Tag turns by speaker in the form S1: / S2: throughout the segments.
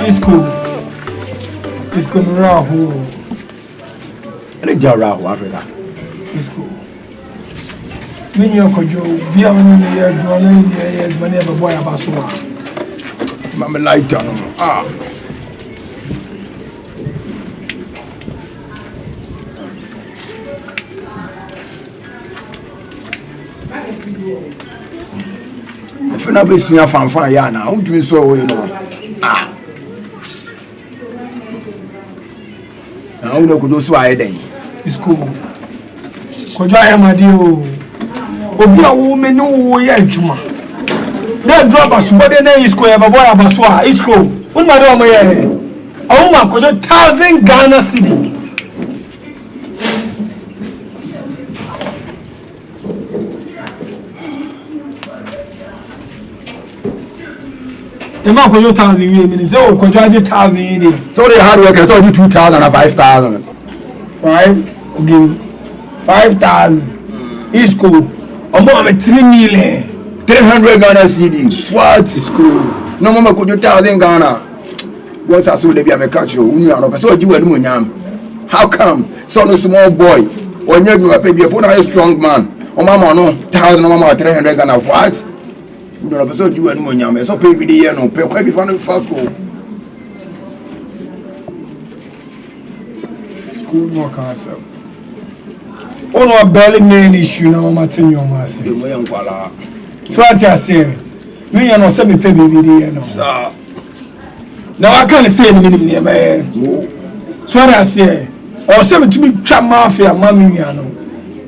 S1: Isco Rahu.
S2: And then Jarahu Africa.
S1: Isco. When you're Kojo, be a woman here, Joanna, whenever boy about so.
S2: Mamma light down. Ah. If you're not basing your fan, Yana, how do you so, you know? Ah. Now, no, could do so I day.
S1: It's cool. Kojaya Madio. Obia woman, no, yeah, Juma. That drop us, but then is square, but boy, Abaswa, is cool. What my dog, oh, my, could 1,000 Ghana city. The man for 1,000 minutes. Oh, contract 1,000.
S2: So they hard workers all do 2,000 or 5,000.
S1: 5,000. It's cool. I'm over 3 million.
S2: 300 Ghana cedis. What is cool? No mama could do 1,000 Ghana. Once I saw the be a catch you, so you and Munyam. How come? Son of small boy. When you are baby, upon a strong man. Oh, mama, no 1,000 mama 300 Ghana. What? You don't episode you and Munyam. So pay the year no pay quite be fun fast for
S1: school no cancer. Oh no, barely main issue now, Martin, your master. So I just say, me and no semi pay baby there no. Now I can't say anything near my. So I say, or semi to be trap mafia, mammy, no.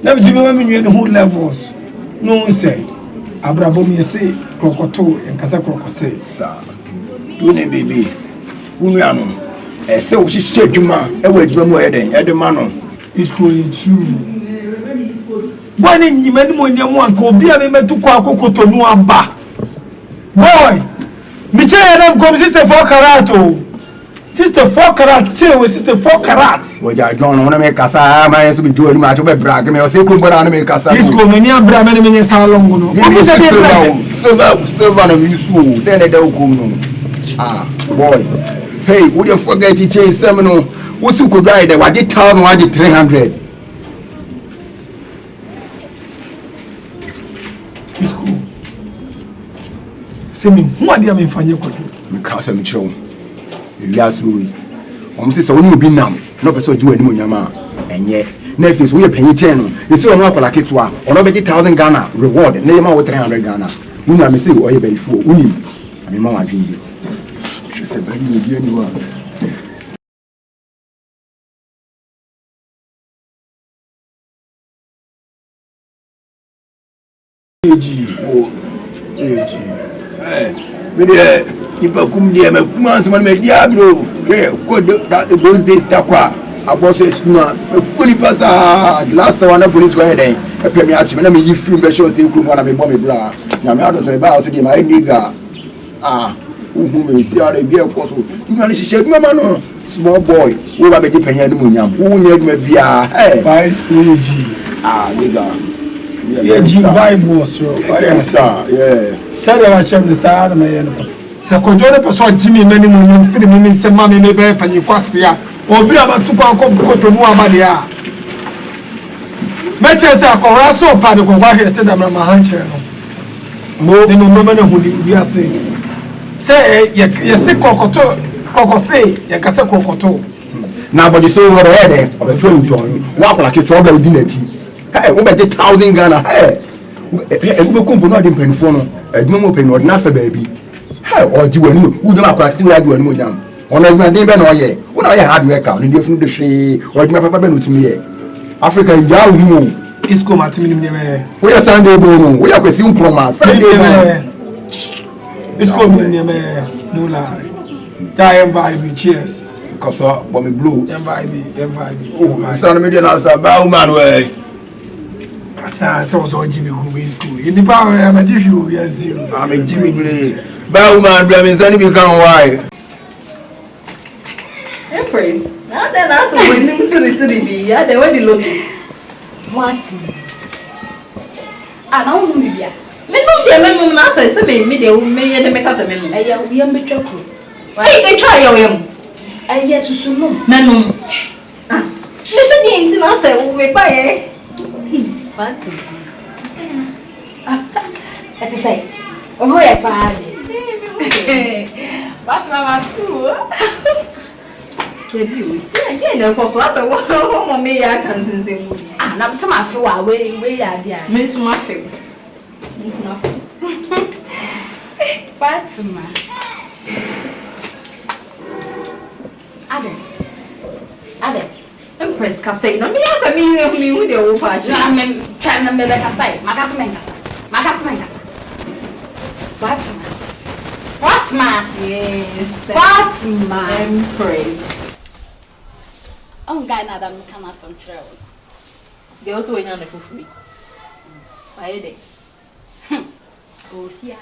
S1: Never to be women in who levels. No say. Abrabo me say krokoto en kasa krokose
S2: sa do ne baby unuano e se wo hihye dwuma e wa dwuma mu eden e de ma no
S1: is going true boni nyimani mo nyamo anka obi a me metu kwa akokoto nu aba boy mi che na kom sister 4 karat o sister 4 karat che we sister 4 karat
S2: wo ja don no na me kasa ma yeso bi do ni ma to be brag me o se ko bora na me kasa
S1: is ko me ni abra me me salon no o bi se be
S2: silver na mi su den da ko no ah boy hey would you forget to change some no what you could die there wa get 1,000 wa get 300
S1: is cool se me hu ade am fanye ko
S2: me kasa me chew Yes, we. Say so no be nam. No person do any nyama. Enye. Na face we penny ten. You say ono akola ketua. Ono be 1,000 Ghana reward. Na yema wo 300 Ghana. Unu am say oye be fu. Uni. Ami ma wa dwin. She say ba ni bi ani wa. If I come there, my commands man me diablo. Yeah, those days takwa. I was a schooner. Police pass last one police were there. I pay me at me you free me show say come one me bomb me bra. Na me ado say ba so dey my nigga. Ah, who me see how they get course. You man she shake mama no. Small boy. We ba be dey penya ni munyam. Who need me bia. Hey.
S1: By school G.
S2: Ah, nigga.
S1: Yeah, G vibe was so.
S2: Yes, yeah.
S1: Say I chem the side me se kodone person Jimmy many money free me say mama me be panyi kwase a obi abatu kwa koto mu amade a me chese akora so pa de kwa hwete da mama hanche no mo de no mama na hudi bi ase say ye se kokose ye kase kokoto
S2: na body so ho re de obeto nton wa akola ke to obla udi na ti hey wo be 1,000 Ghana hey e wo be kompo no de mpanifo no eduma mo pe no na fa baabi or do any who don't have to do any more. On a day, Ben, or ye, when I had work out in the food, the she or my papa to me. Africa in Jaw,
S1: is come at me.
S2: We are Sunday, we are with him from us.
S1: It's coming near me. No lie. Die vibe, cheers.
S2: Because bomb blue,
S1: vibe.
S2: Oh, son of me, Bauman way.
S1: So Jimmy who is cool. In the power, I'm a Jimmy, yes,
S2: I'm a Jimmy Blade. Bauman, Bremen, only become why.
S3: Empress, now then, that's when you see yeah, they were the looking. Martin. I don't know. Me no be a man answer, so me they will make a make us a man. I am we am betroku. Hey, try your way.
S4: Yes, you know.
S3: Menum. Listen, the internet say we buy. What? That is say. Oh, yeah, party. What mama do? Debut. Yeah, no, for us, one may I can say. Ah, now some I feel away, are there. Miss Muffin. Miss Muffin. Fatima. Ade. Empress ka say no me asa me with the over. I'm trying to make a say. Makasmen kasa. Fatima. Yes. Fatima. Empress.
S4: Oh, guy na dam kana some chiro.
S3: They also went on the fufu. Why dey? Oh, fear.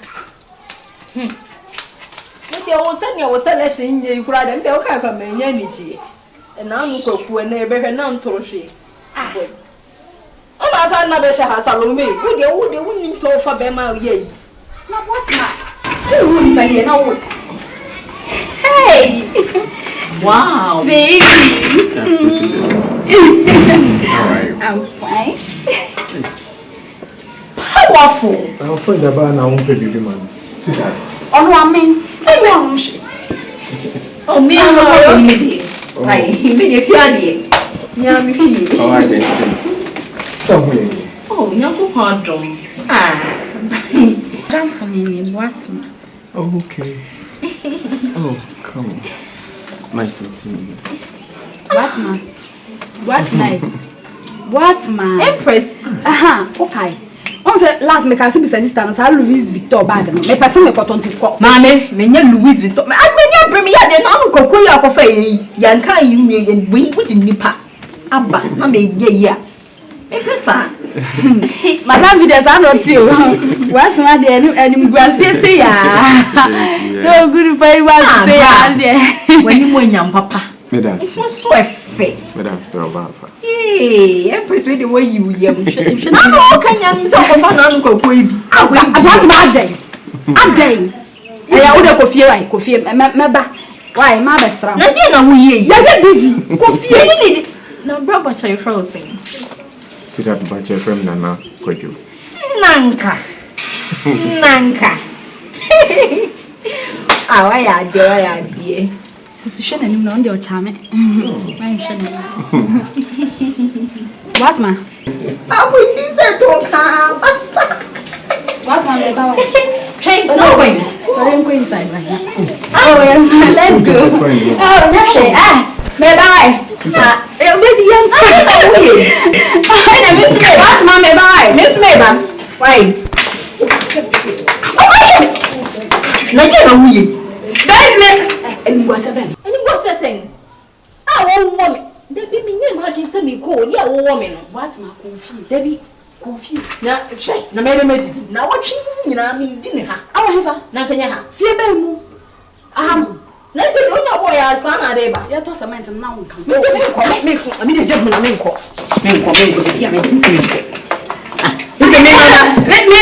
S3: Nti o sani o selection ye kura dem de o ka ka menya niji. E na anu kwaku na ebe hwe na ntorohwe. Ah boy. O ma sa na be sha ha salome. Wo de wunim so fa be ma ye yi.
S4: Na what ma? Who ni ba ye na wo? Hey.
S3: Wow.
S4: Baby.
S2: All right.
S4: I'm fine.
S3: Powerful.
S2: I'm afraid about now one baby man. Sweetheart.
S4: Oh, I mean, that's why I'm sure.
S3: Oh, me I'm immediate. Like immediate fear. Nya me feel.
S2: Oh, I didn't somewhere.
S3: Oh, nya ko pardon. Ah.
S4: I'm funny, what?
S2: Oh, okay. Oh, come on. Nice meeting you.
S4: What, ma? What, night? What, ma?
S3: Empress.
S4: Okay. On se last me can see sister na Louis Victor bag no. Me person me cotton to call.
S3: Mame, me nya Louis Victor. Me nya bremi ya de na anu kokko ya kofa yi. Ya nka yi me we di nipa. Aba na me ye ya. Me pesa.
S4: Madam video sa no ti o. What ma de anim guase se ya. No good pay what say ya de.
S3: When you nyam papa.
S2: Me dance.
S3: So efe.
S2: Me dance about.
S3: Eh, Empress we the way you yam. Na no kan yam so kofa na anu kokko yi.
S4: What ma dey? Adey. Eya wo de kofie meba. Why ma be stra.
S3: Na dey na wo ye.
S4: Ya get busy.
S3: Kofie ni ni. Na bro ba chai frozen.
S2: See that bunch of from Nana Kojo.
S3: Nanka. Ah, why are you?
S4: Susushe na nim na onde o chame. Mai hwe na. What ma?
S3: I will be there to come.
S4: What ma me ba wa?
S3: Train no way.
S4: Sorry, I'm going inside right now. Oh, yeah. Let's go. Oh, no shit. Me bye.
S3: Baby, I'm Miss May. What's my me bye? Miss May, why? Na get a wee.
S4: And what's a ben?
S3: And you what's that thing? I won't woman. Debbie, me imagine some me cold. Yeah, woman.
S4: What's my coffee?
S3: Debbie, coffee. Now, say, no matter what. Now, what you mean, didn't have. I have nothing. Fear Bemu. Let's say, oh, no, boy, I stand at Eva.
S4: You're to some and now come.
S3: I mean, a gentleman, I
S4: Let me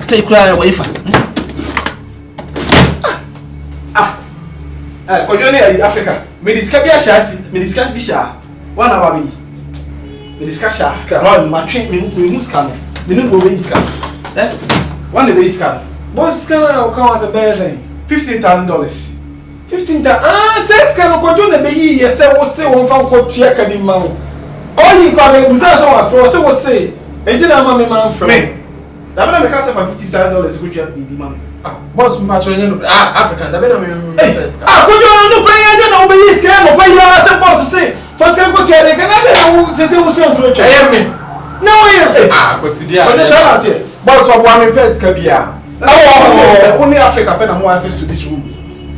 S5: Stay crying away from. Africa. Me discuss be shasi, me discuss be sha. 1 hour be. Me discuss sha. Run my train me who scam. Me no go way scam. Eh? One day way scam.
S1: Boss scam come as a bear thing.
S5: $15,000.
S1: 15,000. Ah, say scam ko do na be yi ye say wo say won fa ko tua ka bi ma wo. All you got me busa so wa fro say wo say. Enti na ma me man fro.
S5: Me. That man me can say for $15,000 go tua baby man.
S1: Boss ma cho yen
S5: African. That man me first.
S1: Ko do no pay yen na wo be yi scam mo pay ya say boss say. For say ko tua de kan na be na wo say wo so ntro tua.
S5: Me.
S1: No way.
S5: Ko sidia.
S1: But the shout out here. Boss for one first ka bia.
S5: Only Africa pen and more access to this room.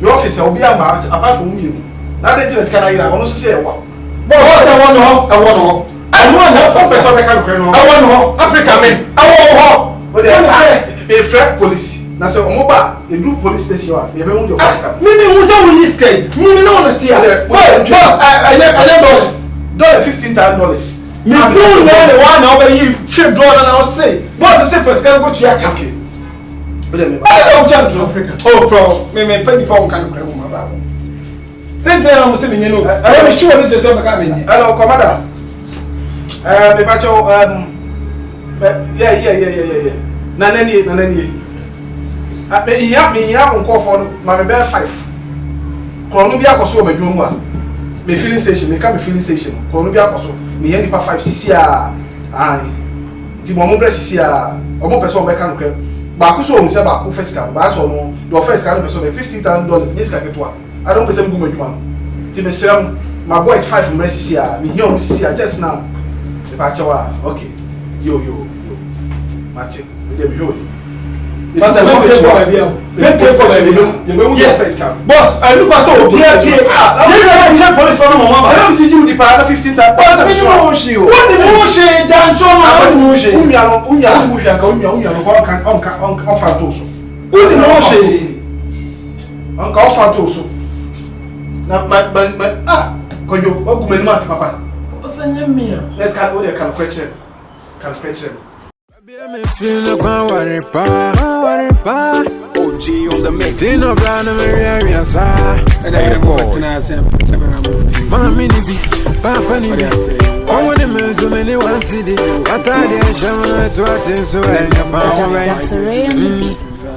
S5: Your office will be a match apart from you. Now they tell us can I hear one so say what?
S1: But what I want to
S5: I want to first person I can create. I want Africa men. I want but they a flat police. Now so omoba the group police station you be want your first car. Me who say we risk it. Me no want to tear. Boss I $15,000. Me do know the one over you trip draw and I say. Boss say first car go to your car. I don't jump to Africa. Oh from me penny pound can create my baba. Same thing I'm saying you know. I am sure this is so become. Hello commander. Me bacho yeah. Nanani. Me here on call for my bear 5. Colombia koso me dwuma me filling station me come filling station. Colombia koso me here nipa 5 cc ai. Ti mo bre cc omo person be kan krem. Ba ku so o se ba ku first cam ba so no the first cam person be $50,000 yes ka ketwa. I don't person go me dwuma. Ti me sram my boys 5 bre cc me here on cc just now. Se ba chawa okay. Yo. Mate, we dem yo. Boss, I look for my bill. Yes, boss, I look at so here. You never check police for no mama. I don't see you the part 15,000. Boss, me no she. What the motion? Jancho no motion. Unya on fantoso. What the motion? On fantoso. Na ma koyo ogumenu masi papa. Osanye me. Let's can go there can question.
S6: Me feel like I worry pa. OG on the mix. Dino brand me area sa. And I go to say Mami ni bi, papa ni bi. All the men so many one city. What are they shama to attend so I found right.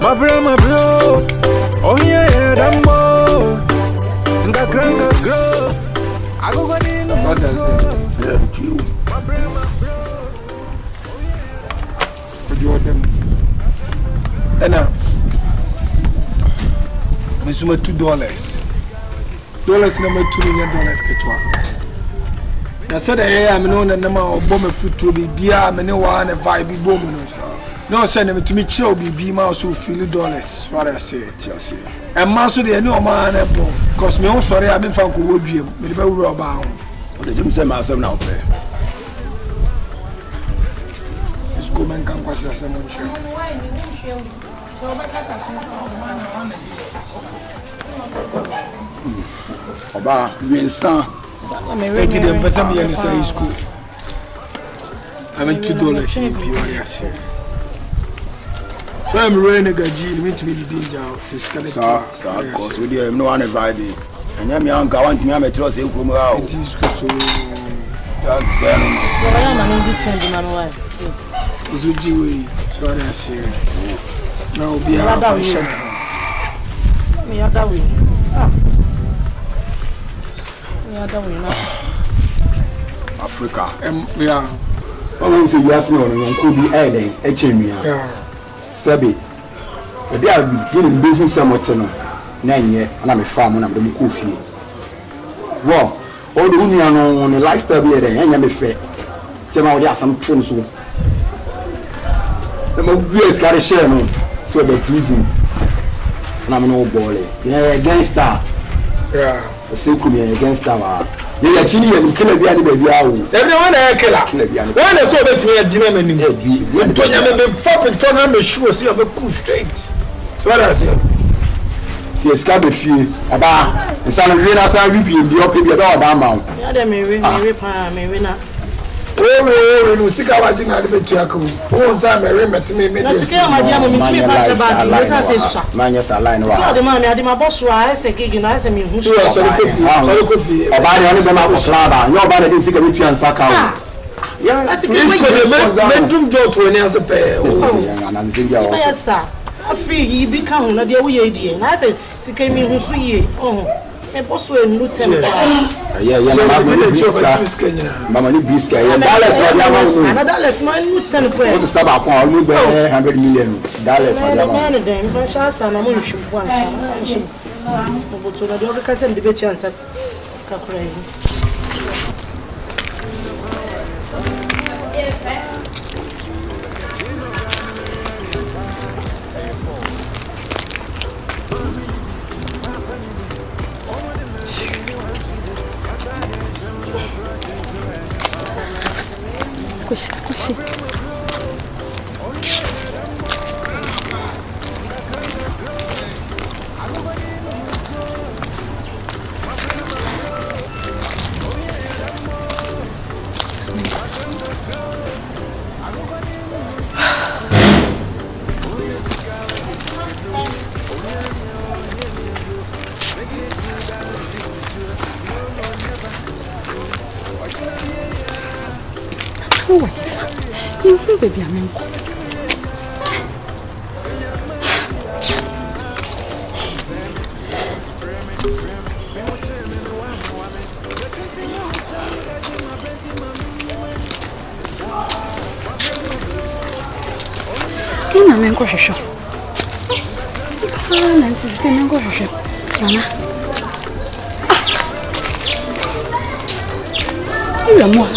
S6: My bro. Oh yeah, that more. And that grand grow. I go in the water. My bro. And now, I $2. $2 number $2 million ketwa. Na said I am known and number of bomb foot to be beer, many one and vibe bomb. No send them to me chill be mouse who feel $. What I say, Chelsea. And mouse the new man apple. Cause me also sorry I've been found good dream, but the rubber bound.
S2: The gym say myself now there.
S1: Women can question someone.
S2: Oba, Vincent.
S1: I didn't better me in the school. I mean $2 in the say. So I'm running a gaji, me to be the danger.
S2: Sir, cause we have no one vibe. And I'm young, I want me to trust you.
S1: It is so.
S2: That's
S1: Uzujiwe, so I say. Now be a function.
S3: Me other way. Me other way now.
S2: Africa.
S1: Yeah.
S2: I want to ask you on could be adding HMia.
S1: Yeah.
S2: Sabi. But they are beginning business somewhat. 9 years, and I'm a farmer and I'm the coffee. Well, all the union on the lifestyle here, and I'm a fair. Tell me, there are some tunes. The most got a share no, so the prison. And I'm no boy. Yeah, against that.
S1: Yeah.
S2: The same could be against that. Yeah, Chini and kill a baby.
S1: Everyone a killer. One is over to me a gentleman. When Tony have been fopping, Tony sure see a cool straight. So what I say?
S2: She escaped a few about the son of Rena San Ripping the open the door down.
S3: Yeah, they may win.
S1: Oh, no, sick about it. I bet you oh, I'm a remit to me.
S3: My
S2: yes, I line.
S3: The money, I did my boss. I say, gig and I say, who's
S2: coffee. Nobody on the slava. Nobody didn't think of it and suck out. Yeah, that's a good bedroom door to an answer pair.
S3: Yes, sir. A free, you become not the way idea. And I said, she came in who's 3 years. Oh. Also a new temple.
S2: Yeah, Mamma Bisca. That's
S3: my new temple.
S2: What's the sub upon $100 million?
S3: If I shall say, I'm going to shoot one. But to the other cousin, the bitch answered.
S4: Baby, I'm in. I'm in grocery shop. I'm in grocery shop. Mama. You're more.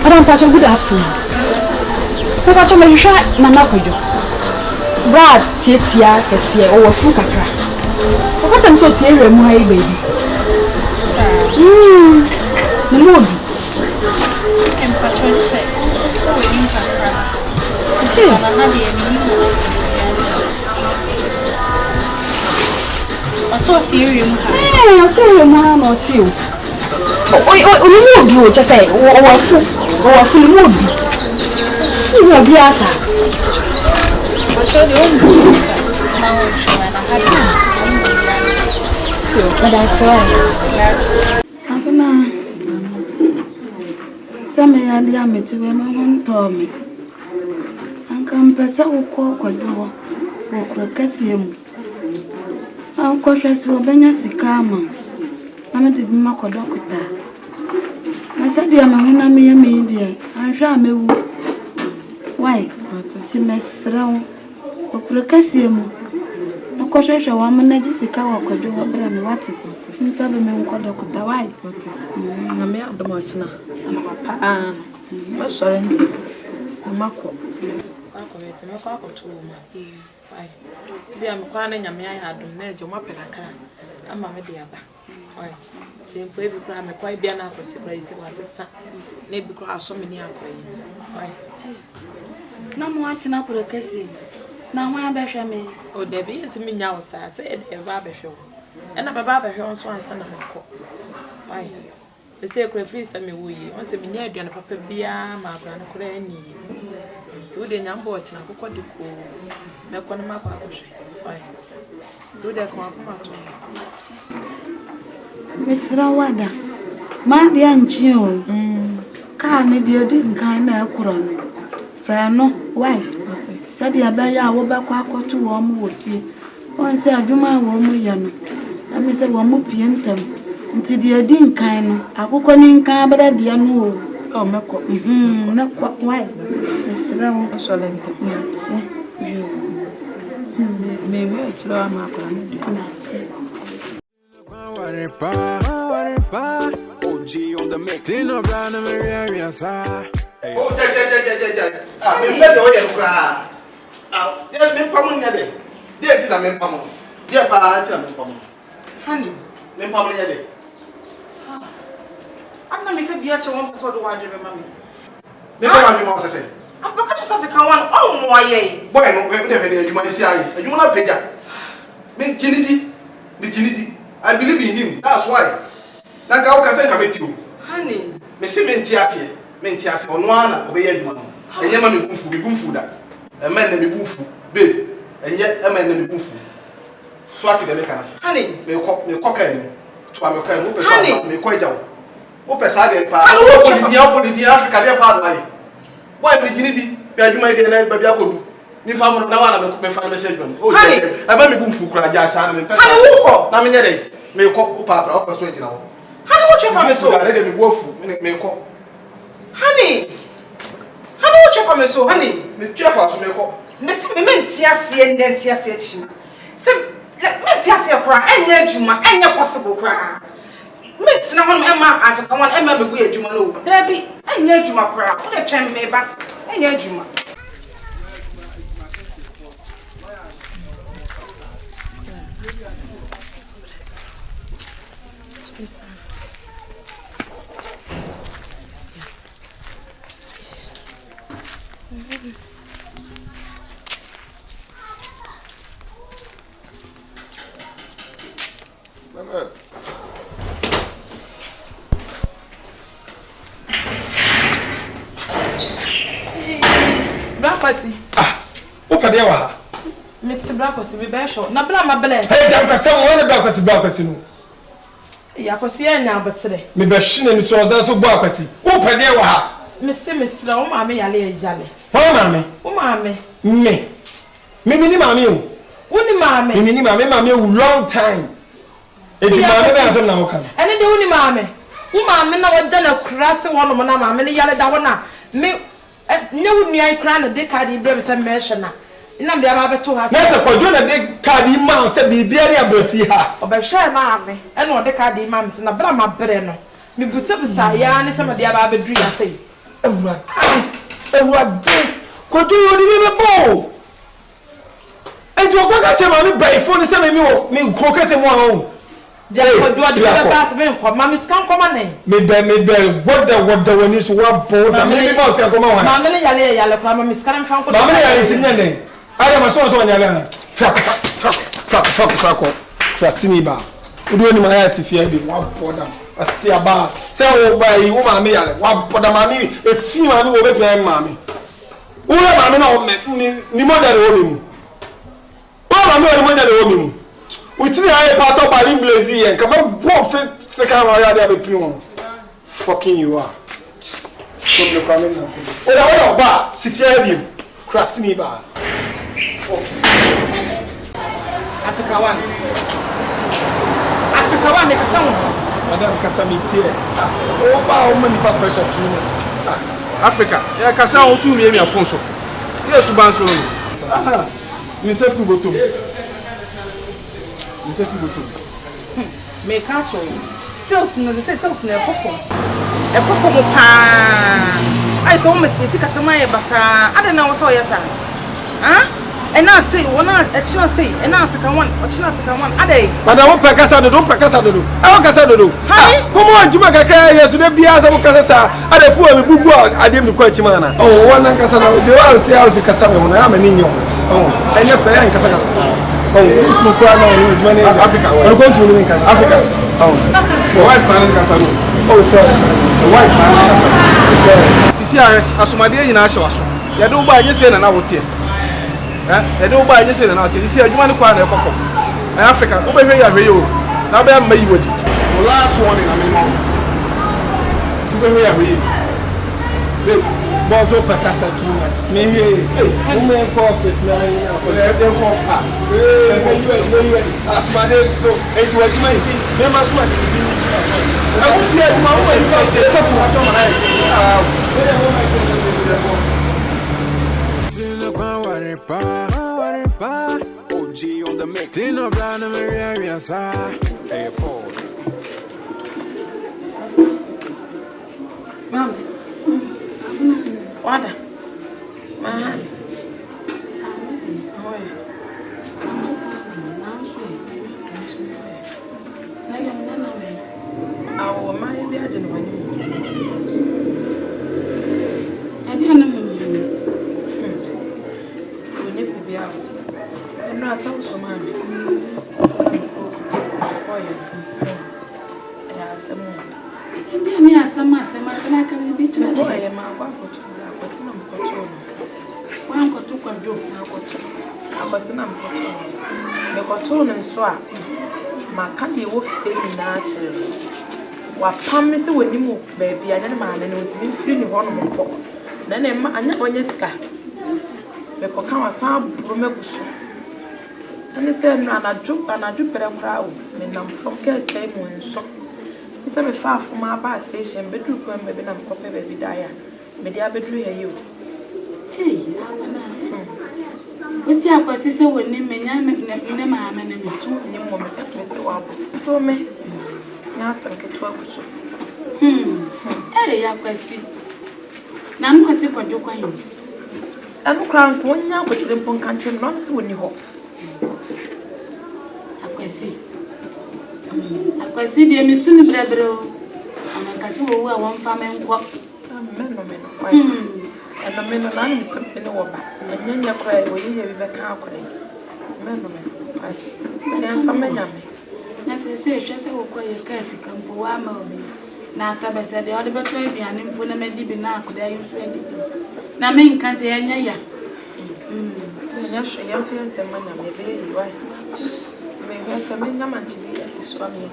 S4: Madam Pacho, good afternoon. Pacho, may you try Nana Kojo? Brad, Tia, Kessie, or Fukakra. What I'm so teary, my baby. The mood. And Pacho said, I saw teary. I saw your mom or two. Oh, just say, oh, full mood. You will be as I show you. But I saw some idea me to women told me. I come pass out walk or door, walk Cassium. Our cautious will be a sicama. I did mock a doctor. I said, dear Mamma, me, dear, I'm sure I may. Why? She must round or Cassium. No cautious woman, Jessica, or could do what I'm watching. In Fabian called Doctor White. I may have the much now. I'm sorry. I'm Marco. It's a cock to why? I'm crying, I may have done there, Joma Pelaka. I'm a dear. Why? Same way we cry, quite be an apple to raise the son. Maybe cry so many apple. Why? No more to know for a kissing. Now, why bear me? Oh, there be to me now, sir, said a barber show. And a barber show on Swan Son of Why? The sacred feast of me, we want to be near you and Papa Bia, my grand Crane. 2 days, I'm watching a cocoa de cool. Make one of my papa's. Why? 2 days, come up to Mr. Wanda, my dear June. Can't dear didn't kind of crown. Fair no, why? Said the Abaya will back or 2 warm wood. Once I do my woman, I miss a woman piantum. Until the didn't kind, I will call in Cabra, dear no. Oh, not quite white. Mr. Solent, maybe it's low, my
S6: OG on the mix. Tino Brown and Maria, sir.
S5: Oh, Jack. Ah, we let the way you cry. Ah, there's been common yet. There's a man common. Dear Pa, honey, men common yet. I'm not making a beer to one for the water, mammy. Never mind, you must say. I've got yourself a cowan. Oh, my, boy, no, you might say, you want to pay that. Make Ginity. I believe in him. That's why. Now, how can I come with you? Honey, Miss Mentias, on one, obey one. And your mammy boom food that. A man named Boom Food, babe, and yet a man named Boom Food. Swat the mechanics. Honey, may cocaine to American, honey, may quite out. Open side, pa, the Africa, part. Why, Ginity, you might get a baby. Now I'm a family segment. Oh, I may be boom for cry, just and Namine, may call Papa up a sweat now. Honey, what your family so? Let me go for me call. Honey, what your family so, honey? Miss Jeffers may call. Miss Mentia, and then Tia said she. Some Mentia cry, and yet Juma, and your possible cry. Miss no one, Emma, I can one Emma be weird, Juma. There be, and yet Juma cry. Put a time me back, and yet Juma.
S3: Blackpasi.
S1: Opa de wa.
S3: Mr. Blackpasi be be show. Na bla ma bele.
S1: Hey, jam person won Blackpasi no.
S3: Yakwasi anya betere.
S1: Me be hwene ni so da so Blackpasi. Opa de wa.
S3: Mr. O ma me yale ejale.
S1: Ho ma me.
S3: O ma me.
S1: Me ni ma me o.
S3: Woni ma me.
S1: Me ni ma me long time. Edi ma me be asem na wo kan.
S3: Ene de woni ma me. Wo ma me na wo jana kurase wono mo na ma me ni yale da wona. Me ne woni ai kra na de card ibre me se mention na. Ina me aba beto ha.
S1: Na se kodwo na de card ma se bibia ne abrafi ha.
S3: Obehwe ma ame. Ene o de card ma me se na bra ma bere no. Me busa ya ne se me de aba bedru ya sei. Ewura kodwo yodi be bo. Ejo kwa ka che ma me bai phone se me kro kase mo ahun. Ja kodwo de be pass me ko ma me scan koma ne.
S1: Me be what the one is what board me boss ya koma wa.
S3: Ma me ne yale kwa ma me scan fan ko.
S1: Ma me yale tinye ne. Ara ma so nyale na. Fako. Trasini ba. Udo ni ma ya sifia bi wa board am. Asia ba. Se wo ba yi wo ma me yale. Wa board ma me e fi ma me wo be pe ma me. Wo ma me na wo me ni mo da wo mi. Wo ma me wo ni mo da wo mi. Within I pass up by Blazy and come on, both second area be pure. Fucking you are. So the coming now. Oh, ba, Sifia him. Cross me ba. Africa one, make a sound. Madam Casamity. Oh, ba, how many pressure too much.
S5: Africa, yeah, Casa also me a phone so. Yes, Banso.
S1: You say Fugoto.
S3: Me catch you. Sales no say sales na perform. E perform pa. I say we see kasama e basa. Ade na wo say yes ah. Ah? E na say wona e china say e na African one, o china African one. Ade.
S1: Madam wo pekasa do. E wo kasa do. Ha, komo anjuma kakra yesu de bia sa wo kasa sa. Ade fu e bubu ade mi ko achima na. Oh, wona kasa na de wa say house kasa me wona ya mani nyo. Oh, enye fe ya kasa sa. Oh, no kwano is money Africa. We're going to live in Africa. Oh, the wife finally Casano. Oh, sorry. The wife finally Casano.
S5: Sisi asomade nyina ahye waso. Ye do ba anye se na na wotie. Ye do ba anye se na na wotie. Sisi adwuma ne kwa na ekofo. Africa, wo be hwe ya hwe yo. Na be ma yi wodi. The last one in amemo. Tu be hwe ya hwe.
S1: Boss up Casa too much. Me here. Women for office na na ko dem ko fa. Asmade so it was mighty. Me must want to be. I won't be my own the couple of OG on the mix. Tino Brown and Maria sa. Hey Paul.
S3: Mama. Wada. Mahali. Awo mai bi aje no wani.
S4: Ade ana mami.
S3: Oni ku bia. Eno ata so mami. Oye. Ya semu.
S4: Ade ani asama kana ka bi tira.
S3: Oye ma kwa kotu. Akotina mkoto.
S4: Wanko tu kwa jo.
S3: Akotina mkoto. Mekoto nso a. Maka de wo fe na akere. Wa pam se woni mu baabi anya ne ma na ne wotimi firi ni ho no mko. Na ne ma anya onye sika. Mekoka wa sa buru meguso. Ani se no anadwo pere kra o. Me nam from ke sai mu nso. Isa me fa afuma ba station bedru ko mbe na mkope baabi daya. Me dia bedru ya yo.
S4: Hey, amana. Osi akwasi se woni menya ne ma amana me so
S3: Ni mo me se wa bo. To me. Na sanke to aguso.
S4: Ere ya kwasi. Na no ati kwadwo kwan yi.
S3: Anu kran ko nya ko tire mpon kanchem no ati woni ho.
S4: Akwasi de mi suni brebre o. Amakasi wo wa won fa men ko.
S3: Amen.
S7: and I mean, I'm something over. And then you cry, will you be back out?
S4: Necessary, she said, "Quiet, Cassie, come for 1 moment." Now, Tabby said, the other baby and him put a medic now, could I use ready? Now, me can say, yeah.
S7: Yes, young friends and money, maybe right. Maybe I some men, man, to be as a swami.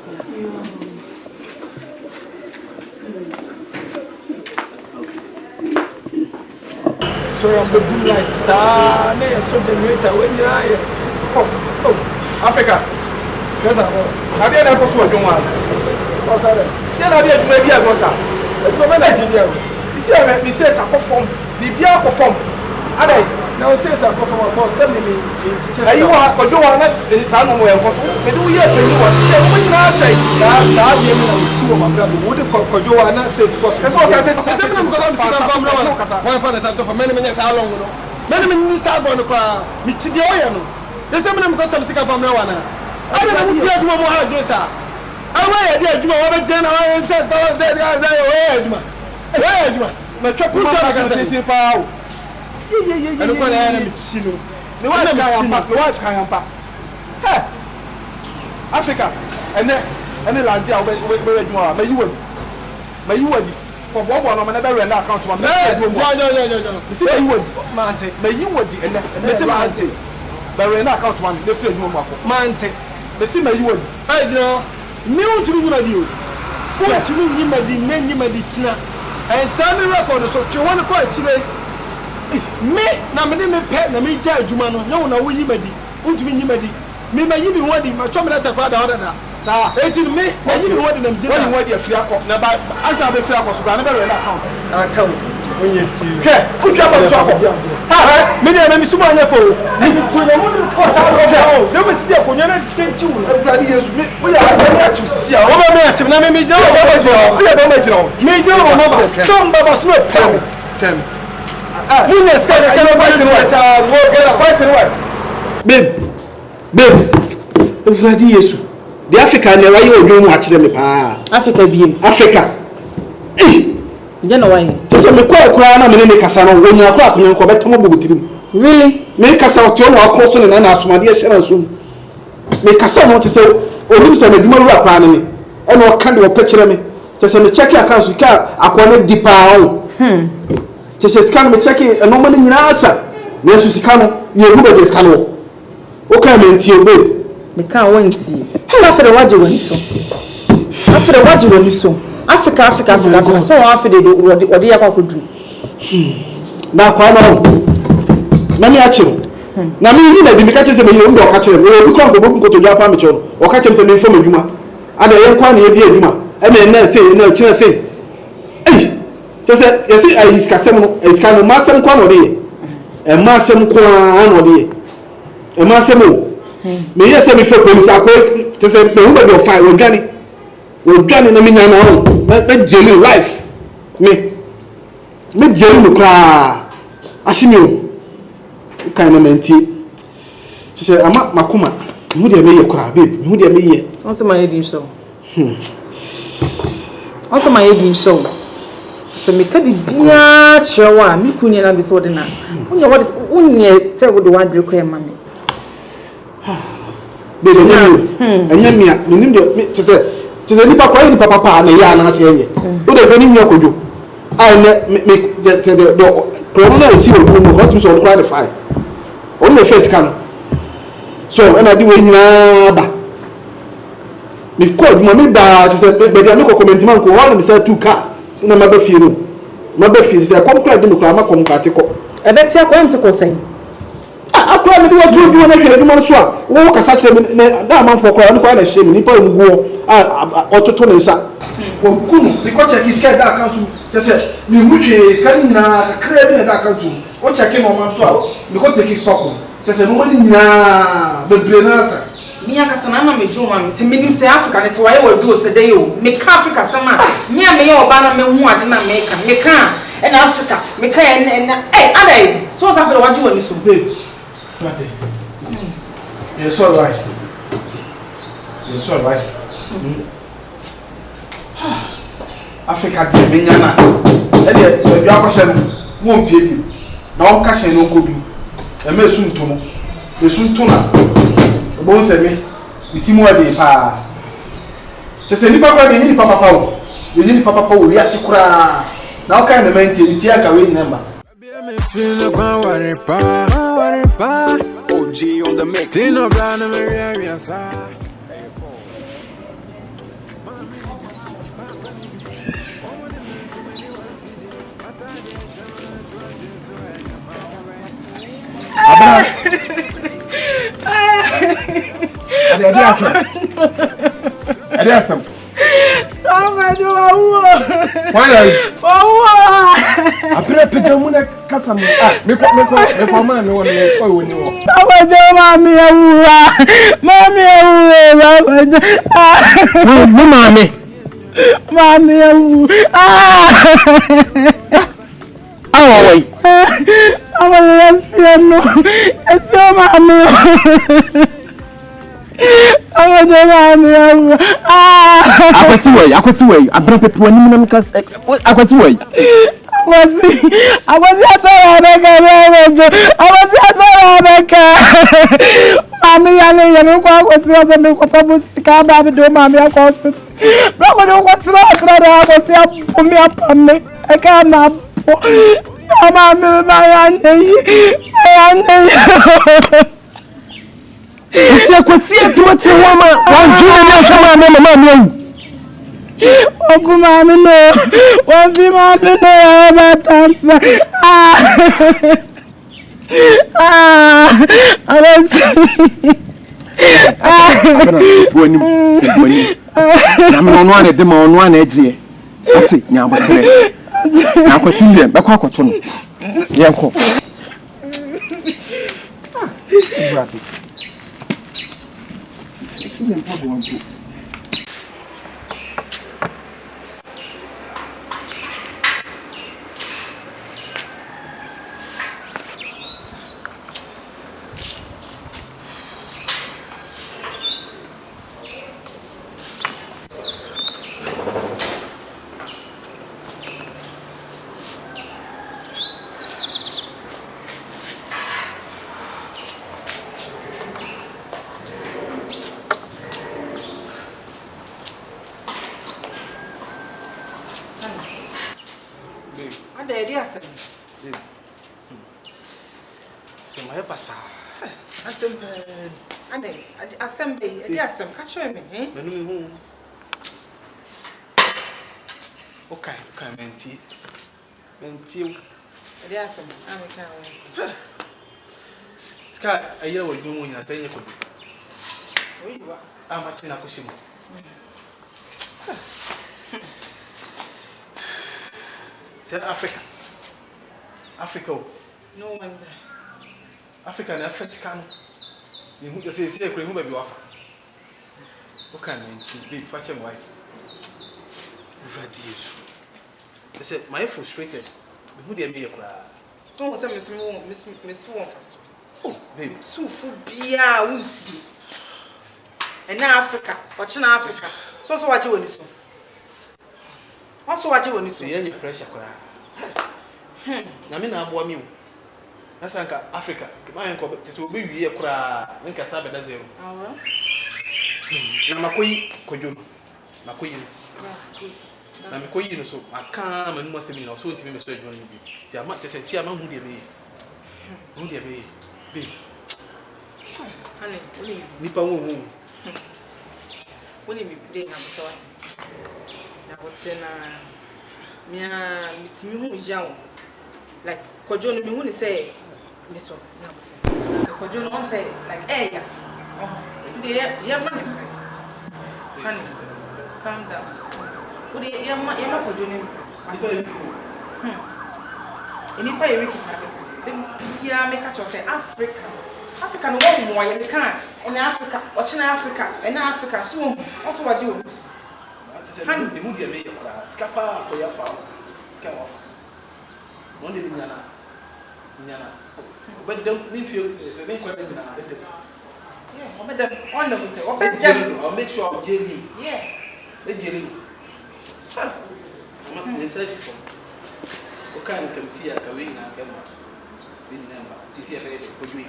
S1: So I'm the blue light, sir. May I so generator when you're here? Oh,
S5: Africa.
S1: Yes, I was.
S5: Have you ever pursued a woman?
S1: What's that?
S5: Yeah, I did maybe I was.
S1: It's not my idea.
S5: You see, I me says I perform. The beer perform. And I
S1: now says I come from a boss, send me in Chester.
S5: you are going to honest in his son where was. We do yet when you want to say, when I say,
S1: that you know, two of my brother would have called Joanna says,
S5: that's what I said.
S1: One father said for many minutes how long. Many minutes are going to cry. Michidioyano. The same because I'm sick of Ramana. I don't know what you want to do, sir. I wear a do over general says, where do my trouble power? Yeah.
S5: The wife can't pack. Hey, Africa, and then last year, may you would for one of another and account to no. You see, you would, Mante, may you would, and then Mante, but we're not account one, the field you want. Mante, the same you would. I know, new to you. What to me, you may be men, you may be Tina, and Sammy record, so you want to call it today. Me na me ne me pɛ na me gya adwuma no na wona wo yimadi untumi yimadi me ma yimi wodi ma twom na takwa da hoda da sa eti me na yimi wodi na mjina wodi wodi afia kɔ na ba asa be fia kɔ so ba na be re na account onye si he utwa fa so akɔ ha me ne na me suma anya fo ni ko na mo ko sa ro da o de me si de ko nyana tenchi wo awurade yesu me wo ya me achi sisi a wo ba me achi na me gya wo ba so wo ya ba me gya wo me gya wo ma ba tom baba so pem Babe, everybody yesu. The Africa never you do watch them Africa be Africa.
S7: You know why?
S5: Just me kwa na me ne kasa no when you kwa kun ko beto mo bugutirim. Really? Me kasa o tio no akro so na asomade ehye na so. Me kasa no te se onim se me duma ru akwa na me. E no ka de o pekire me. Te se me check account ka akwa na dipa o. Chese scan me check e no mani nyina asa na yesu sika no ye hu be scan wo o ka me ntie be
S7: me ka wanti afere waje woni so afere waje woni so Africa so afere de odi yakwa kodu
S5: na kwa no na me achi na me yi na bi me ka chese me yi ndo ka chere me obi kwa ngo bu koto japa me cho o ka chere se me info adwuma ada ye kwa na ye bi adwuma e me na se na chere se just you see I is kasem no is kan masem kwa no de e masem kwa no de e masem o me yes me fe police akọ just me hu be fire we dwane na me nyana on me jeli life me jeli no kra ashimi o kan na menti just ama makuma hu de me ye kra babe hu de me ye
S7: what's my head so what's my head so so me ka bibia chewa me kunya na be so de na unya what is unya say we do one require mama
S5: be de enya mia me nim de te se nipa kwa ni papa na ya na ase enye o de be ni mi okojo ai me te de do corona isi o do mo what you so cry the fire o me face kan so na di we nyina ba me ko mo me da te se be de me ko comment man ko wa na me say 2 car na maba fie no maba fie se kom kra de me kra ma kom ka te ko
S7: e be ti akwa nte ko sai
S5: akwa me de wa du na hwere de mo so a wo kasa kire me da man fo kra ni kwa na hye me ni pa nguo ototo ne nsa
S2: ko kunu ni ko check is da account je se ni hutwe ska ni na kra bi na da account o check no man so a ni ko take stock je se no man ni na bebre na sa
S7: mi akasa na ma me djuma mi se minim se Africa ne se waye wo do se dey o me ka Africa sama mi a me ye oba na me hu ade na me ka en Africa me ka en adai so sa fere waje woni so
S2: babe fate yes all right Africa de me nyana e de you akosem
S5: won't pay you. Now, cash and no good. And may soon to know. The soon to know. The bones at me. The team where they pa. Just any papa, they need Papa Pow. They need Papa Pow, yes, you cry. Now, kind of maintain the tear away number.
S6: OG on the mix. Tino Brown and Maria side.
S8: It's a question to what's a woman. One junior mama. Oh, come on, no. One female, no. I'm on one at them on one edge. That's it. Now, what's it? Now, what's in there? Back up to me. Yeah, cool.
S5: Sky, a year with you when I tell you. I'm much in a pushing. Said Africa. Africa. No wonder. African African. You who say, see, who may be offer. What can you be fashion white? They said, my frustrated. Who they be a cry? Oh, Miss Wolfers. Oh, baby, two food beer, woodsy. And now Africa, watching Africa. So what you want to say? Also, what you want to say? Any pressure cry. Namina bought me. That's Africa. My uncle will be here cry. Link a sabbath as you. Namakoi, Koyun. Makoyin. I'm going so I come and must have been also to be Mr. Johnny. They are much as I see among who they may. Who they may be. Honey, Nippon womb. When you be doing something, I would say, Mia, it's me who is young. Like Kojon, me who say, Miss Kojon won't say, like, hey, oh, dear, honey, calm down. Yama Kojonim. In it by a wicked habit. The make a say Africa. African one more, you can't. In Africa, watching Africa, and Africa soon. Also, what you honey, the moody made Scapa or your farm. Scapa. One day, Yana. But don't leave you as an inquiry. Yeah, wonderful. Say, I'll make sure of Jenny. Yeah, the Jenny. kind of tea at the wing and come out. Remember, this is a very good week.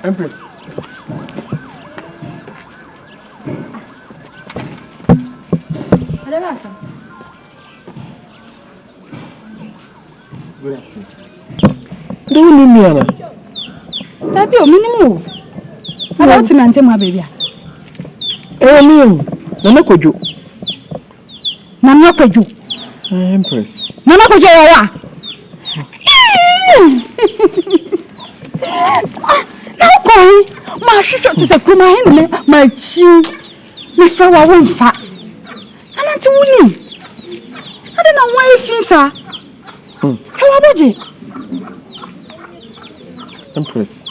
S8: Empress. Good afternoon. Do you need me, Anna?
S9: That be a minimum. About to maintain my baby.
S8: Nana Kojo.
S9: Nana Kojo.
S8: Empress.
S9: Nana Kojo. Now, boy, my shot is a good man, my chin, my flower won't fat. And I'm too winning. I don't know why you feel, sir. How about it?
S8: Empress.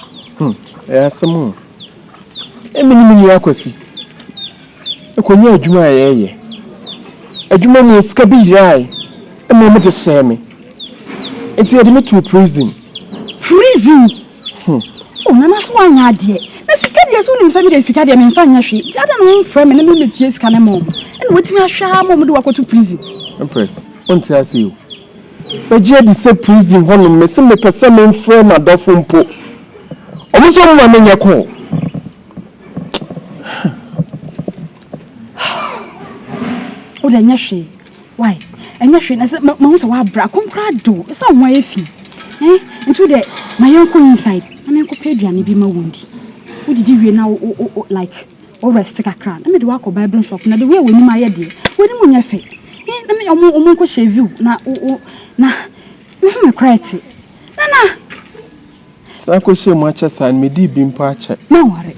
S8: Some more. Emily, I could see. A corner Juma, a Juma was scabby eye, a moment to share me. It's a limit to prison.
S9: Prison? Oh, Nana's one idea. The Sicadias wouldn't tell me the Sicadian and find your sheet. I don't know from an immediate can a mom. And what's my sham do I go to prison?
S8: Empress, won't I see you? But Jedi said prison, one of me, some person friend at the phone po. Almost all my men, your call.
S9: Oh, then, Yashi. Why? And Yashi, as most of our bracken crowd do, some way if you. And today, my uncle inside, and Uncle Pedro and be my wound. What did you now like? Or rest a crown. I made the walk of Bible shop, and the way we my idea. When you your feet. Let me almost shave you. Now, you cry. Nana.
S8: So I could say much as I may be in patch.
S9: No worry.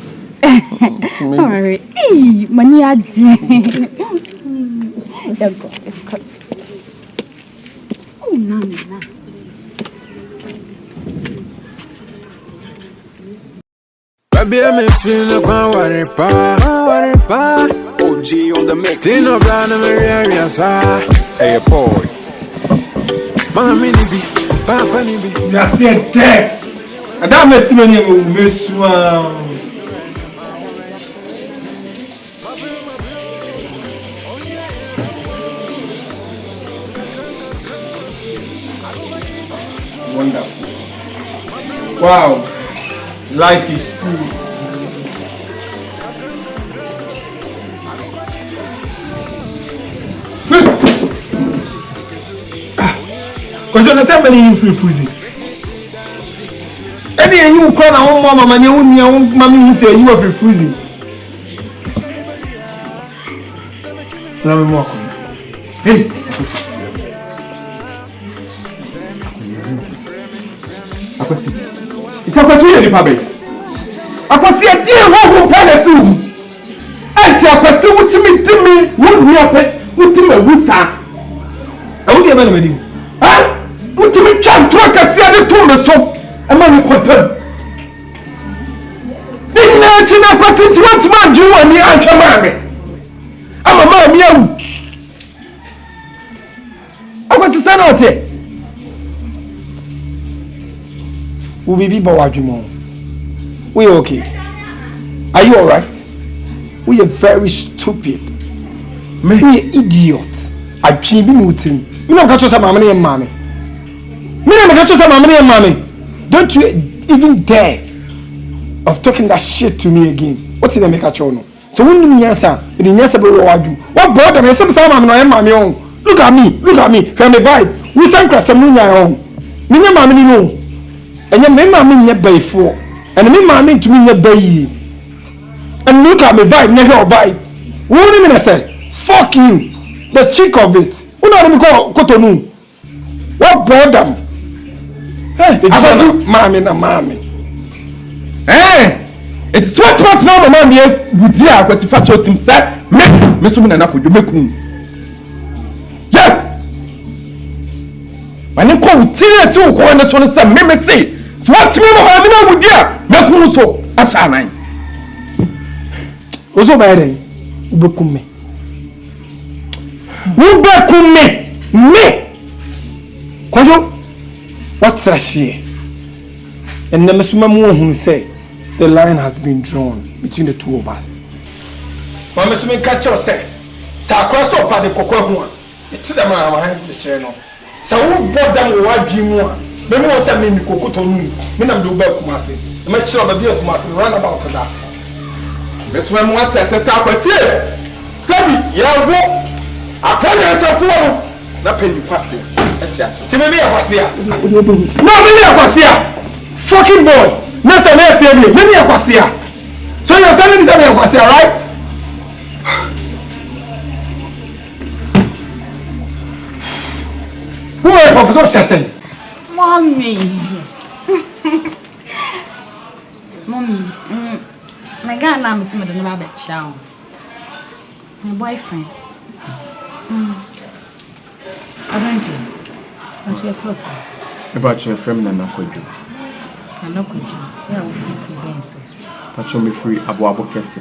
S9: Sorry. Mania Jane. Oh, Nana.
S6: Baby, I'm feeling like worry pa. OG on the mix. Tino Brown and Maria Sa. Hey boy. Mami ni bi, papa ni bi.
S1: That's it there. And that makes me miss one. Wonderful. Wow. Life is good. Because you're not many you feel prison. Any you call a home mama and you mommy who say you are free prison. Let me walk on. Hey. It's a question, Republic. I can see a dear who pay to. And I can see what to me, wouldn't me up with him a woosa. I will get a wedding. Huh? What to me, John, to a cassia to the soap. A man who content. Didn't I question to what man you and the answer, mammy? I'm a man, you. I was the son out here. We be Bawajimo. We okay? Are you alright? We are very stupid. Me idiot. I can't be muting. You don't catch us a mammy and mammy. Me don't catch us a mammy and mammy. Don't you even dare of talking that shit to me again. What did I make a chono? So when you answer, you answer what do. What brought me some mammy on? Look at me. Can me vibe. We sang cross some moon on. Me no mammy no. And your mammy in your bay for. And me mammy to me in your bay. And look at me vibe, never vibe. What do you mean I say? Fuck you. the cheek of it. Who know me call Kotonu? What boredom? Hey, mommy.
S8: Eh? It's what now the man here would dear what if I shot him said me so na ko make yes when you call teenage so ko na so say me say so what me mama me na would dear make so asa nan
S1: ozo ba den ubekum me kwajo what's that here and the mesuma mu ohun say the line has been drawn between the two of us. Mama Sumi catch us say, cross up at the cocoa. It's the man I have to channel. So who bought them what you want? Maybe was send me cocoa to me. Minam do back Kumasi. The match of the beer Kumasi run about to that. This one wants to say, Sabi, Yawo, I tell you so not penny passing. To me, I was here. No, maybe I was here. Fucking boy. Next time I see me, maybe I was here. So you're telling me that I was here, right? Who are you, Professor Chassin?
S9: Mommy. Yes. Mommy. My guy name is Madam Rabbit Chow. My boyfriend. I don't know. What's your first name?
S8: About your friend and Nakoju.
S9: I'm not going to. Yeah, we'll free so.
S8: Patrol me free Abu Kesse.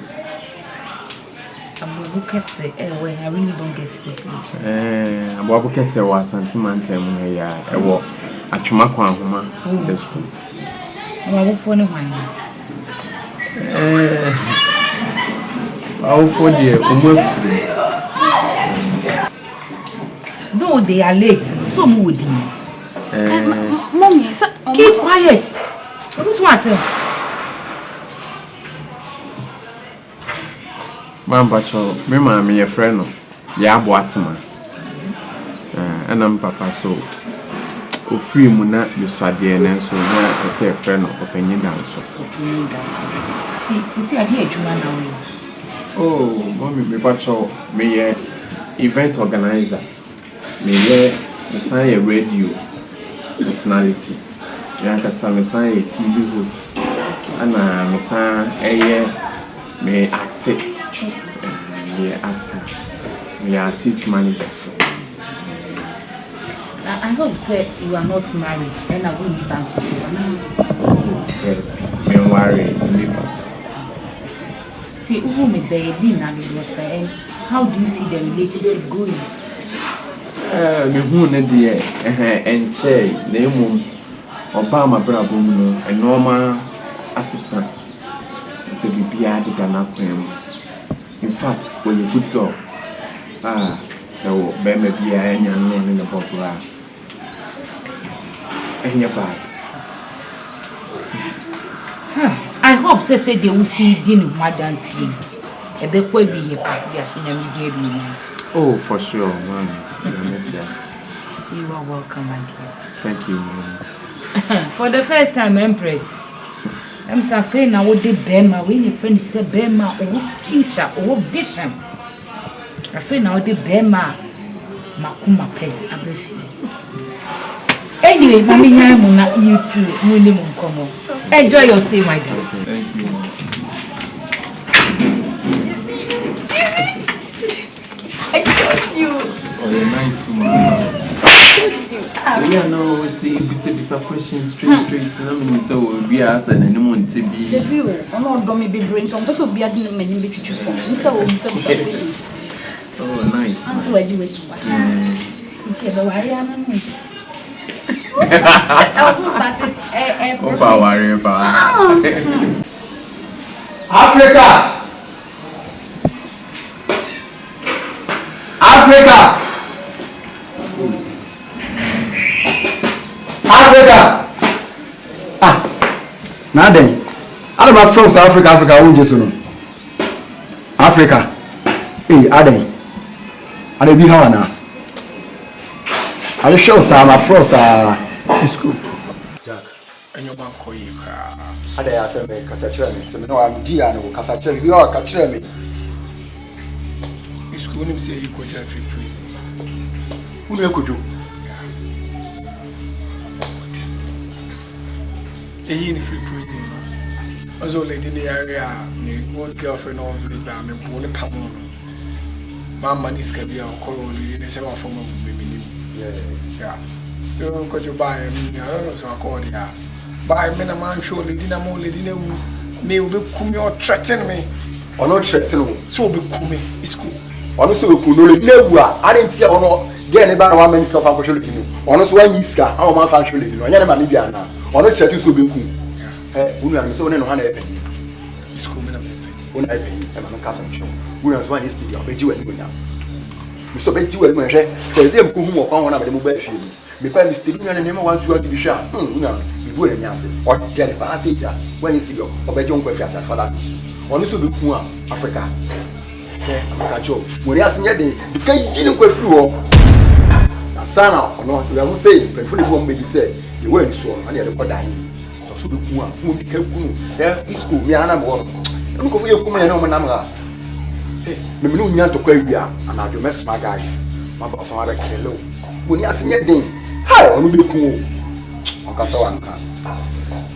S9: Abu Kesse, where I really don't get the place.
S8: Abu Kesse was sentimental here. I walk at Chumakwa Homa, the street.
S9: I will phone him.
S8: I'll phone you almost free.
S9: Though they are late, so moody. Mommy, keep quiet. Who's myself?
S8: Mambacho, me mama, your friend, YAHWEH. And I'm papa so. O free muna, you swaddy and so I say a friend of opinion dance.
S9: See, I hear you now.
S8: Oh, mommy, me pacho, me event organizer. Me sign a radio personality. Me sign a TV host. And me sign me actor. Me actor. Me artist manager. So.
S9: I hope say you are not married and I will be dance with you.
S8: Me worry, me pass.
S9: See, who me baby now you say, how do you see the relationship going?
S8: Me who ne die enche na emom Obama brabo mu no a normal assistant se bibia de na kwem. In fact, when you good girl so be me bia enya no ne bobra enya bad.
S9: I hope say they will see din what dance here. E be kwa bi here pa dia shinya media bi.
S8: Oh, for sure, man.
S9: You are welcome, my dear.
S8: Thank you, man.
S9: For the first time, Empress. I'm saying now what the Bema, when your friend said Bema, or future, or vision. I feel now the Bema, Makuma Pen, Abefi. Anyway, Mammy, I'm not you too, minimum come. Enjoy your stay, my dear.
S8: Thank you, man. Oh, you're nice, woman. Yeah, no, we see, some questions straight. And I mean, so we ask and anyone to be.
S9: The view, I'm not going to be brain from this will be a dinner many bit for. Questions.
S8: Oh, nice.
S9: Answer what you wish. It's a Bavarian. I also started
S8: a Bavaria.
S2: Africa! Africa! Now then, I am from South Africa. Africa, who just know? Africa. Hey, Aden. I dey be how now? Are you sure, sir? I'm from school.
S1: Jack, and your bank call you.
S2: Aden, I say me kasachira me. So me know I'm dear no kasachira me. You are kasachira me.
S1: School, you say you go to free prison.
S2: Unu ekojo.
S1: Eyi ni free prison. Also lady in the area, my old girlfriend of me, I'm a poor pamon. Mamma is can be our call in the same form of me. Yeah. So could you buy a million? I don't know, so I called her. Buy me a man, surely dinner more lady may be come or threaten me.
S2: Or not threaten.
S1: So be come, it's cool.
S2: Honestly, we could know I didn't see or not. Get about 1 minute of opportunity. Honestly, when you scar, our man actually, I never maybe now. Or not chat to so be cool. We are so in 100. It's cool. When I pay, and I'm a cousin. We are one history of a Jew and now. We so bet you and my share. For them, who are one of the mobile field. Because Mr. Union and never want to be sharp. No, you wouldn't answer. Or Jennifer, I say that when you see of a young professor for that. Honestly, be poor Africa. Africa job. When you ask me, the guy didn't go through. Sana, no, we are saying, but for the one baby said, you weren't sworn, and the other dying. So the poor, who became there is school, me and I'm one. Look over your command, no man. Maybe no need to query, and I'll mess my guys. My boss, I'm like, hello. When you ask me again, hi, on the cool. Uncle Sawanka.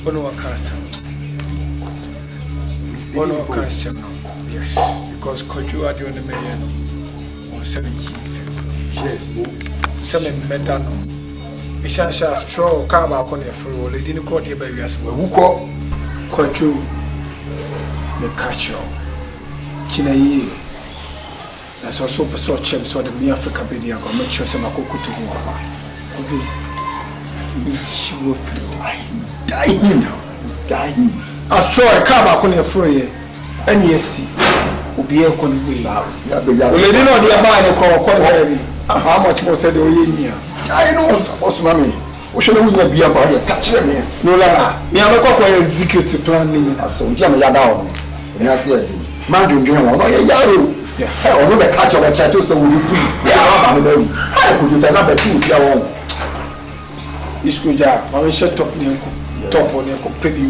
S1: Ono Castle. Ono Castle, yes, because Koju are doing the million on 17th.
S2: Yes,
S1: 7 medano. We shall throw car back on your floor, lady in the court, baby, as well. Who call Koju the catcher? Chinaye. That's also so cheap, so the mere Africa video, I'm not sure some cocoa to go. She will die. I'll throw a car back on your floor, and yes, will be a convey. Well, they didn't know the amount of call. How much more said you?
S2: I know, what's mommy? We should only be about here. Catch me.
S1: No, la. Me have a couple of executive planning.
S2: So, Jam Yadao. When I say, man, you know, no, yeah, I will never catch our chat, so we will. Yeah, I'm going. I could use another 2 years.
S1: This good job. I will shut up near top on your baby.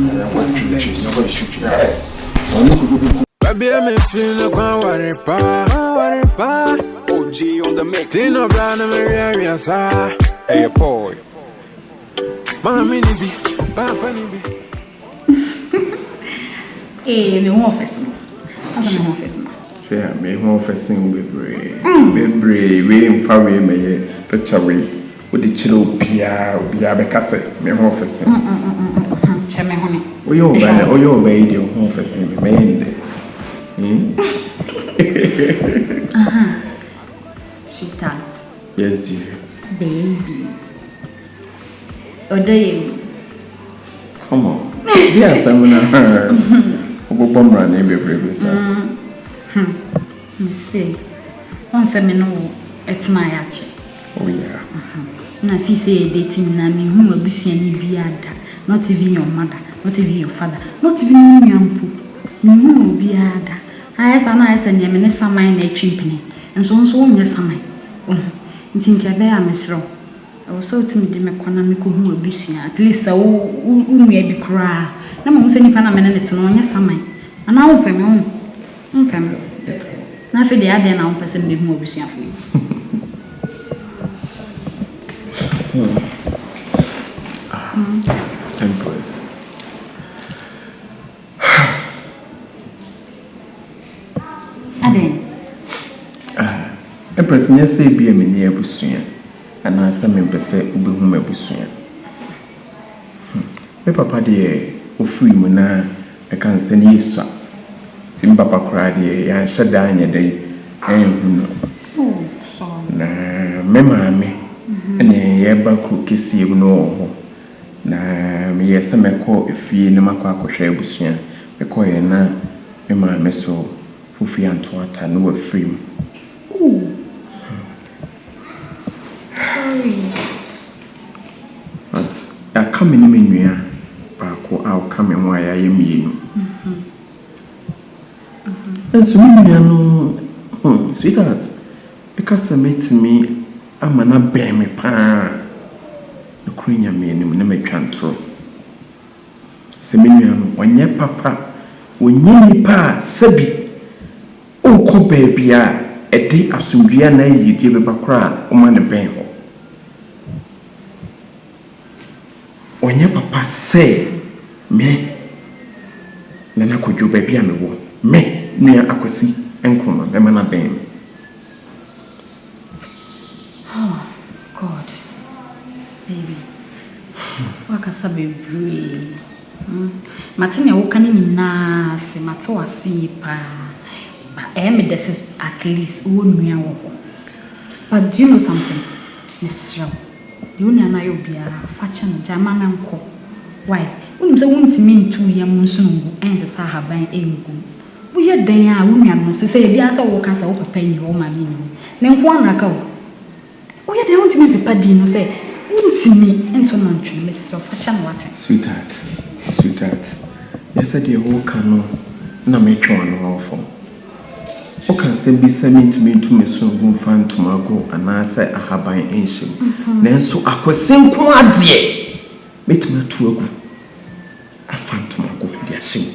S6: Baby, I'm feeling worry, OG on the mix. Tino Brown and Maria, hey, boy. Mammy, Papa,
S9: eh, me home office. I'm going home office.
S8: Yeah, me home office in Webury, we in far away, may picture way with the chill Pia, Biabecase, me home office.
S9: Chame honey.
S8: Oh, your way, your home office in the main.
S9: Sweetheart.
S8: Yes, dear.
S9: Baby. Oday.
S8: Come on. Yes, I'm gonna bomb run a baby, sir.
S9: Me say, once I know it's my ache.
S8: Oh, yeah.
S9: Na fi say dating na me who abusuani biada, not even your mother, not even your father, not even your uncle. Me who biada. I said, near me, Samai na chimpany, and so on, yes, Samai. Think I bear Miss Row. I was so timid in my corner, who will be seen, at least so, who may be cry. No one sending Panamanitan on yes, Samai. And I open my own. Nothing the other now, person be more busy for you.
S8: Tempest.
S9: Aden.
S8: A person, yes, say be a mini abusian, and I some men per se will be whom abusian. My papa, dear, or free mona, I can't send you so. Tim Papa cried, and shut down your day, and
S9: Oh, sorry.
S8: na mammy, and a yabba cook kiss you no. Na me, yes, I call if you no macaco share busian, because you're not, mamma, me so. Fufi and Twata, no free.
S9: Oh, sorry.
S8: But I come in a menu, but I'll come and why I am you. And so, no, sweetheart, because I met me, I'm an bear me pa. The queen, I mean, you never can throw. Seminium, when your papa, when you pa, Sebi. Oh, baby, a day as soon as I give a cry, man, the pain. when your papa say me Nana could you baby and me near Akwasi and Kuma, the man of them.
S9: Oh, God. Baby. What can I be? Martina, who can even na se Matoa see pa. But this is at least 1 year. But do you know something, Miss Shaw? You know, I will be a fashion German uncle. Why? When the wound mean 2 young soon, and the Saha by England. We are there, women, so say, the answer will cast over penny or my meaning. Then 1 ago. We are the only people Padino say, wouldn't me, and so on, Miss of fashion water.
S8: Sweetheart. Yesterday, who can no make one awful. Who can say be sending to me to me soon, who find tomorrow, and I say I have by ancient. Then so I was saying, quad dear. Meet me to a good. I found tomorrow, dear shame.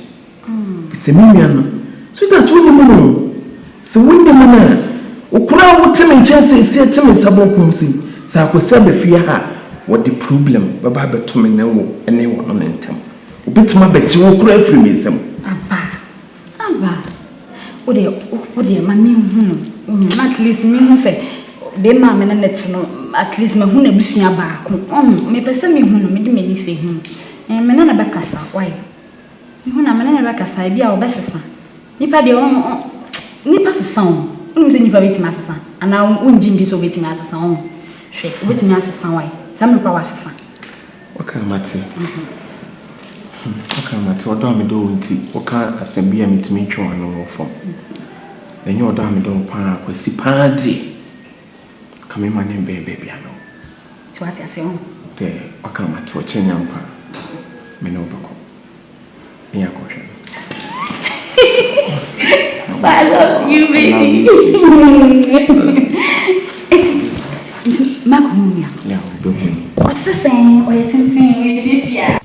S8: It's a million. Sweetheart, woman. So when the man, who crowd would tell me just say to me, Sabokumsi, so I could say before her what the problem, Baba to me now, and they were on them. Bit my bet you will cry for me some.
S9: Abba. What dear, my mean, at least me who say, be mamma and let's know, at least my hoon bushing back. May person me who made me say him. And Manana Bacassa, why? You know, Manana Bacassa, be our best son. Nipa de Nipa's son, Nipa waiting master, and now won't Jim disobey me as a son. Shake, waiting as a son, why? Some of our son.
S8: What can matter? Okay, my daughter, me do tea. Okay, assembly me to make you one form. Then your daughter, me don't pan, we see party. Come in, my name, baby, I know.
S9: To what I say,
S8: there, okay, my to a chain yampa. Me no bako. Me a question.
S9: I love you, baby. It's Macunia.
S8: Yeah, do him.
S9: What's the saying? Or you're tinting with it, yeah.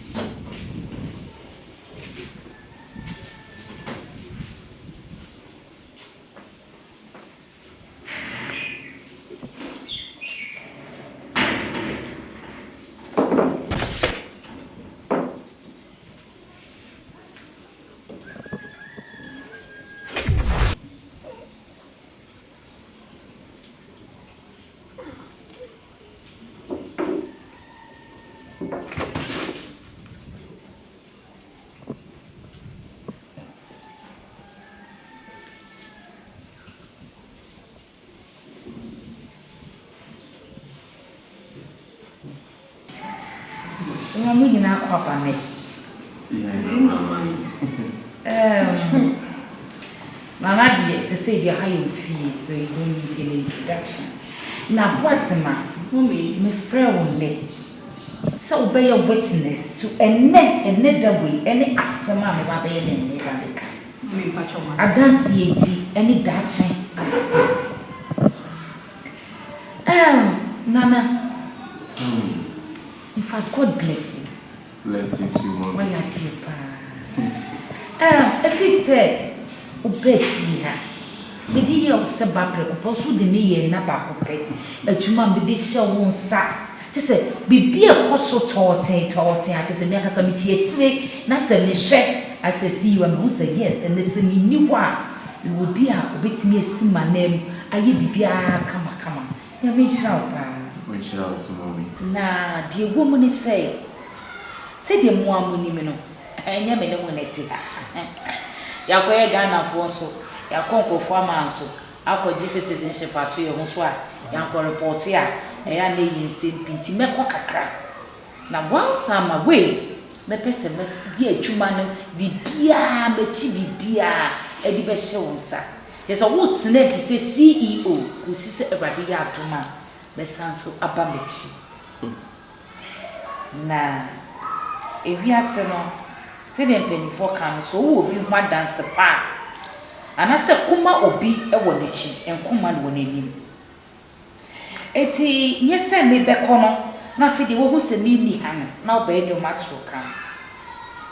S10: Mama dear, say you're high fees, so you don't need an introduction. Now, what's the man? Me friend me. So be a witness to a net way, any asama me baby and Rebecca. I don't see it, any Dutch aspect. Nana. In fact, God bless you.
S8: Bless you too, Mom.
S10: Why are you, if he said, Obey here. The dear of Sabapre, opposed to the knee and Nabaco, a human be this show won't sack. To say, be a cost so torte, as a Mecasamity, Nasa share. As I see you and who say yes, and listen me knew why. You would be a bit me a simmer name. I did be a come. You mean shroud.
S8: Which else, mommy?
S10: Nah, dear woman is say the more money, and you may know when it's Yakoya Ghana for so, Yakonko for Manso, Aqua citizenship at your own swat, Yanko report here, and I lay in St. Pinty Mequacra. Now, one summer way, me pessimist, dear Chumano, Bibia, Bechi Bibia, Eddie Beshonsa. There's a what's name to say CEO, who sees a radiga to man, the Sanso Abamechi. Nah, if we are saying, say them penny for can so will be one dance a pa. And I said, Kuma or be a wonichi and Kuma wonini. Eti, yes, I may be corner, nothing the one who say me hang, now by no match will come.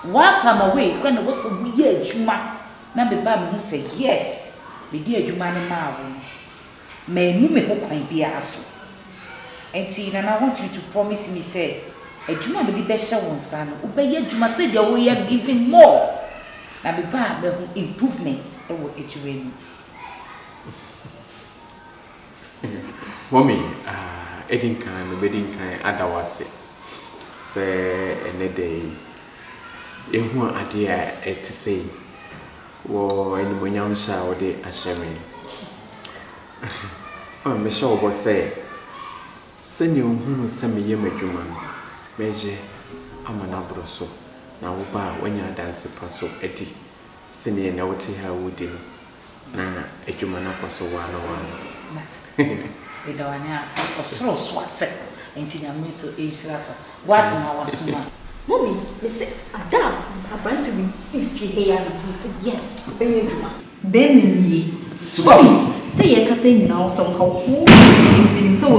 S10: Whilst I'm away, when there was a weird Juma, now be by me who say yes, be dear Jumani Marvin. May you may hope I be asked. And I want you to promise me, say, Ejuma me di be hye won sa no. Obeye ejuma say dia wo ye even more. Na be ba be ho improvements e wo ejuwe ni.
S8: Mommy, Edin kan, wedding kan adawase. Say ene day. Ehu ade a eti say. Wo eni monyam sha wo de ahyeme. Me sure obo say. Seni ohunu se me yem adwuma no. Meje amana broso. Na wo ba wanya dance paso edi. Seni ene wote ha wodi. Na adwuma na kwaso wa na wa.
S10: We don't want to so swats it. Ain't in a miss of Israel. What's my wasuma?
S3: Mommy, they said, Adam, I'm going to be 50 here. And he said, yes, Ben so, mommy, stay here, saying now somehow. It's been so.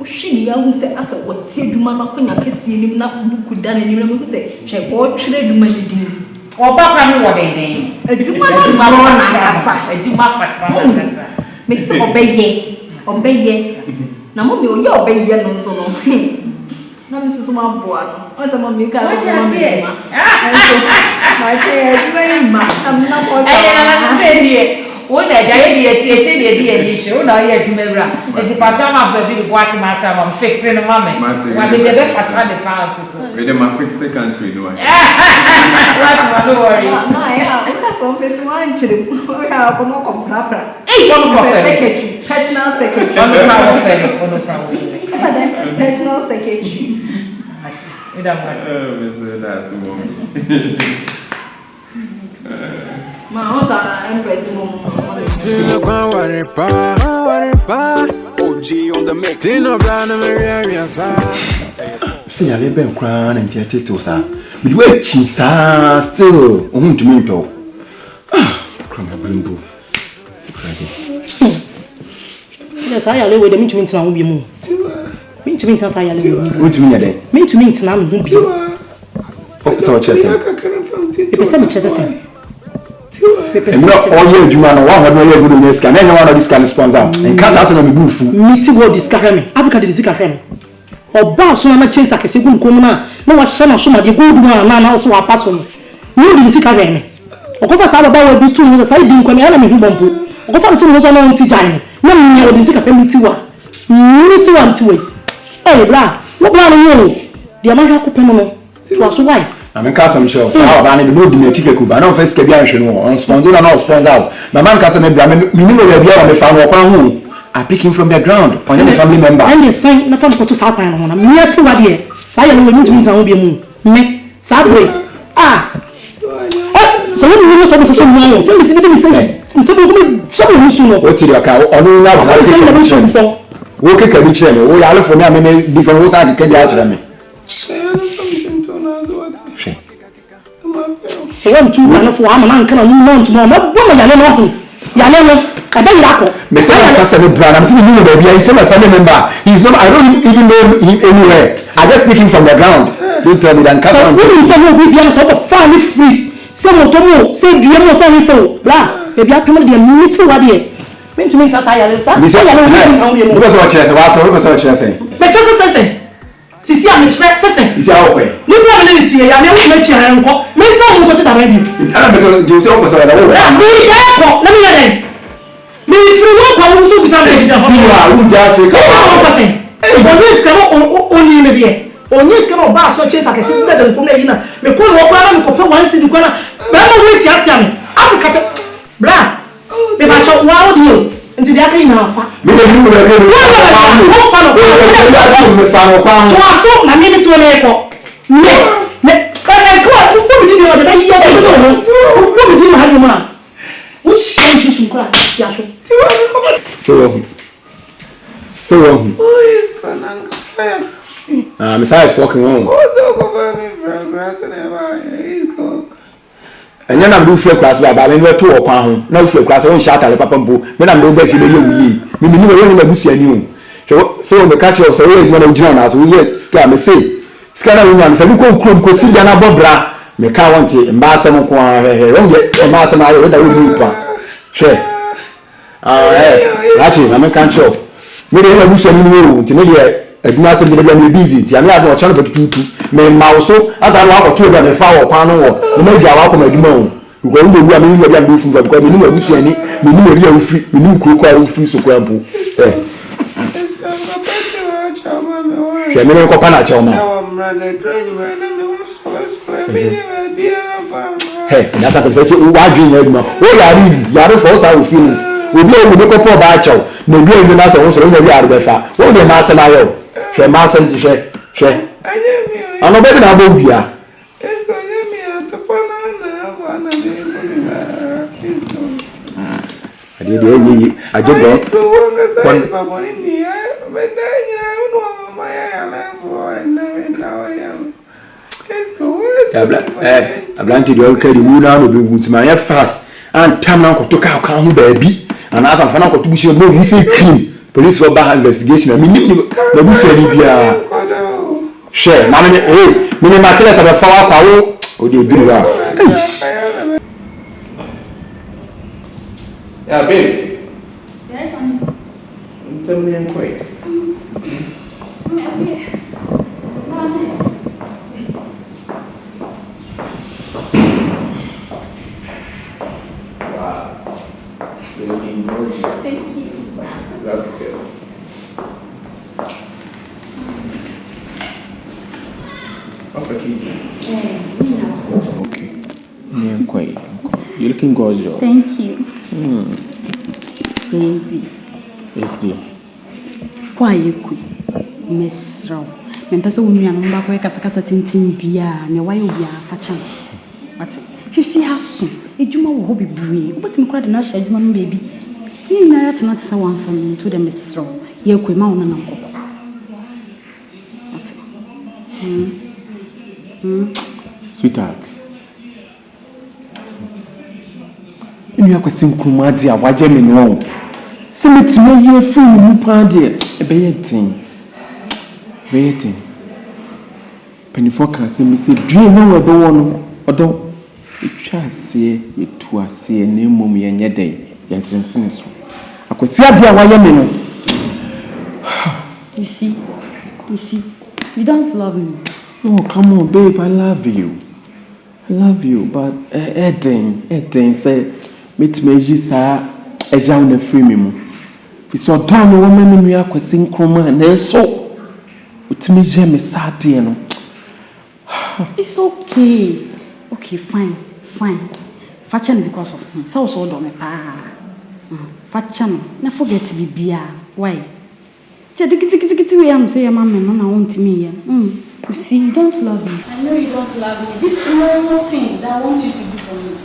S3: She who said, as a what said, Mama, when I can see him not book done, and you know who say, she watched the money.
S10: Or Papa, what they name? A Juma, Mr. Obeye. Na mommy o yo obeye no so no. Na mi so ma boa no. O se mommy ka so ma. My prayer very much. I'm not for. I na say die. Wo na jaye die tie die ni show na ye adumawura. E ti pacha ma ba bi bo ati ma sha ma fix no ma me. Wa be dey fata the pounds so.
S8: We dey ma fix the country no.
S10: What no worries.
S3: No, yeah, I got some face one chiri. We have no comprapra.
S10: Hey, one
S3: secretary, personal secretary. Personal secretary. Ma, what's our empress mom?
S6: OG on the mix. Dino Brana Maria,
S2: See, I live in crown and theater. But wait, still, to me, though. Cram a brimbo.
S11: Yes, I live with the mean to will be more. Mean to mean to say,
S2: what do you mean?
S11: Mean to mean to now, who be
S2: so chess. Not all your Jumano, one of your good in this can anyone of this can sponsor. And Casa on the booth.
S11: Meeting what this carry Africa did this carry. Or boss on a chance like a second commoner. No one shall show my good one, and also a person. You didn't see carry. Or go for Salaba will be 2 years. I didn't come here. Or go for 2 years alone to Jane. No, you didn't see a penny to one. You need to want to wait. Hey, blah, what blah you? The American Penmo to us why.
S2: I'm in Casa show. How about the mood in the ticket? I don't face Cabian on sponsor and all sponsor. My man Casa minimum will be on the farm or I pick him from the ground on any family member.
S11: And they say nothing for 2 South Island. I'm near to what here. Say I will meet I will be moon. Me, Sabri. So what do you know so much? So we see them say. So we some sooner.
S2: What's your car? Or no, I'm saying the mission for. Work a cabin, we are for me, different ways I can get me.
S11: So one 2 man for a man can move tomorrow. Not woman, Yaleno. I bet you that.
S2: Mr. Brad, I'm seeing you, baby. He's still a family member. He's not, I don't even know him anywhere. I just pick him from the ground. Don't tell me that.
S11: So, when you say we be on sort of family free, someone told me, say, do you know something for? Blah, maybe I come to the meeting what here. Mean to meet us, I am.
S2: Because what you're saying.
S11: But just saying. See, I'm saying.
S2: Is our way.
S11: No problem in here. I never met you and go. Make some was it already.
S2: You say almost all the way.
S11: Let me hear them. Me if you want to also be something just
S2: see you are Africa.
S11: Only scam only me there. Only scam ba so chase akese na dem ko na yi na. Me ko wo kwa na me ko pe one city kwa na. Me ma wait ya me. Africa bra. Me ba cho wa odi nti dia kai na afa.
S2: Me dey you dey dey.
S11: Wo fa no.
S2: Me fa no kwa.
S11: So aso na me ti wo na eko. Me ko ko mi di o de ba yi ya de no. Ko mi di ma ha no ma. Wo shi kwa ti aso.
S2: So
S1: oh, he's gonna
S2: Messiah fucking home.
S1: What's over me, bro? Grass and ever. He's gone.
S2: And then I'm doing free class, but I'm going to a no free class. I won't shout at the papa boo. When I'm going to be you, maybe you never see you. So the catcher of Saray, when I'm doing us, we get scam a fee. Scanner woman, if you go see Dana Bobra, me can't want it, and Master Moquan, and Master Maya with the room. Sure. Actually, I'm a can't show. Maybe I will send you to me. adwuma sɛ mede bia me busy nti ame ade ɔkyɛ no bɛtututu me ma wo so asa no wakɔto bia me fa wɔ kwan no wɔ ne magya wakɔ adwuma ho because wo wu a me wu bia me fu because me nim abusuani me nim eri a wo free me nim kuro kwa wo free so kwa mpo hwɛ me ne nkɔpa na kyɛw ma na sa ko sɛ wa dwen ya adwuma wo yare for sa wo feelings obi a wo me kɔpɔ ba kyɛw na obi a wo na sɛ wo so wo nya bi arbefa wo de ma asɛm ayɛ hwɛ ma asɛm hwɛ ano bɛ na abɔ bia ade de yi ajogo kon ablanti de okari wu na no be wutima ya fast and time na ko ka ho baabi and asa fa na ko tubushi no we say clean police for back investigation me nim na bu feri bia share na me me ma kila sa fa wa kwa wo o de duru wa yeah babe
S9: yes I'm
S8: tell me quick
S9: Thank you.
S8: Okay. Okay. Yeah, quite. You're looking gorgeous.
S9: Thank you. Baby.
S8: Yes, dear.
S9: Why you quit? Miss Row. Me pesa unyua no mbako kasa tintin bia me why obi afacha. What? Hwifi aso. Ejuma wo ho bebree. Obotim kra de na hya ejuma no baby. Ni na ya tena tsa wan fam to the Miss Row. Ye kwe ma wona na nkoko. What?
S8: Sweetheart. You are question kuma dia waje me no. Se metime ye fu mu pa de e be ye tin. Waiting. Penifo ka se me se due no we be wono odo etwa ase etu ase na emom ye nye den ye sensen so. Akwasi ade a waye me no.
S9: You see, you don't love me.
S8: Oh, come on, babe, I love you. But Eden say meet me jisa eja una free me mu. Fi so down no woman me akwasi nkroma na so utimi je me sade no.
S9: It's okay. Okay, fine. Fashion because of him. So do me pa. Fashion. Na forget bibia. Why? Tiki we am say mama no na want me here. You see, you don't love me. I know you don't love me. This small thing that I want you to do for me.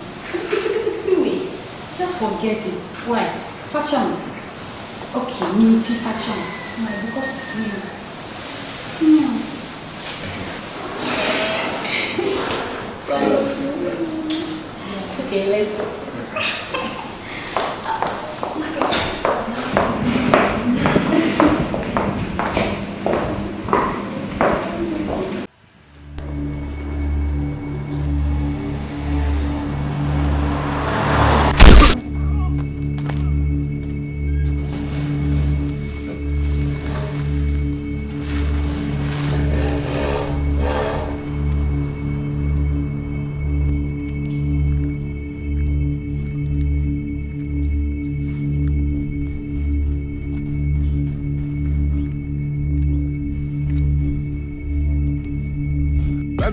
S9: Tiki just forget it. Why? Fashion. Okay, me see fashion. Why? Because of you. Okay, let's go.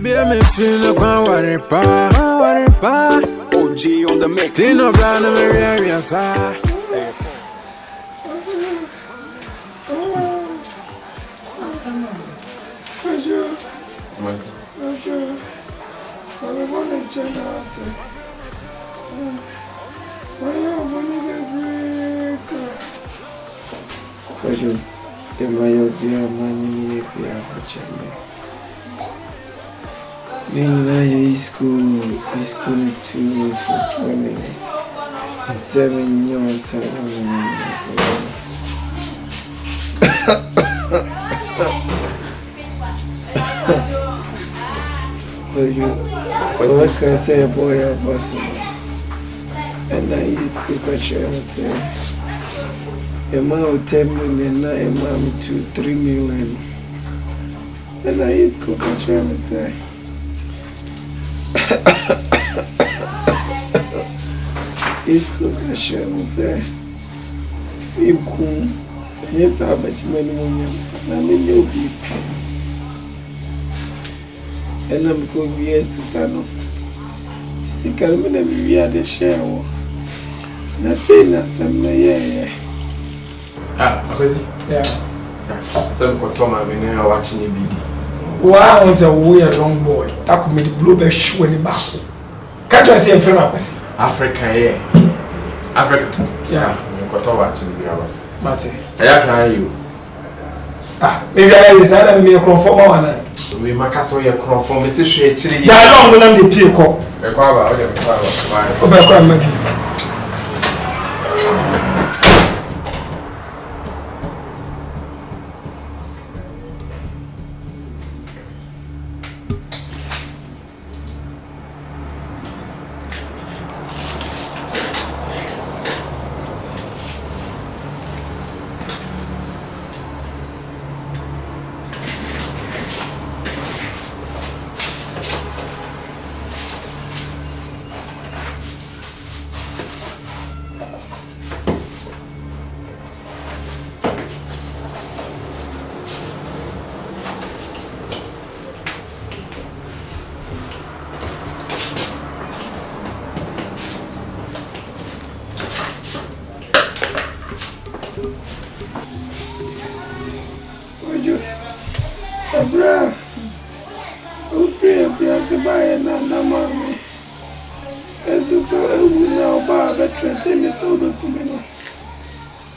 S6: Baby, me feel like one worry pa. OG on the mix. Tino brand me area sa.
S12: School too for 7 years. What can I say, boy, a person? And I used to catch and say, a man 10 million, a man 2-3 million. And I used to cook and try to say. It's cook and try to say. You cool. Yes, I bet you many women. I'm in your people. And I'm going to be a Sicano. Sicano, we are the share. Na say na some yeah.
S8: Yeah. Some Kotoma when I watching the video.
S1: Wow, was a weird wrong boy. That could make the bluebird shoe in the back. Can't you see him from
S8: Africa, yeah. Africa.
S1: Yeah.
S8: Kotoma watching the video.
S1: Mate.
S8: I can you.
S1: Maybe I decided to be a conformer one.
S8: We make us all your conform, Mrs. Shea.
S1: I don't know the people. Abra, o free fiance buy na mama. Eso so ewu na oba be trete me so be kumeno.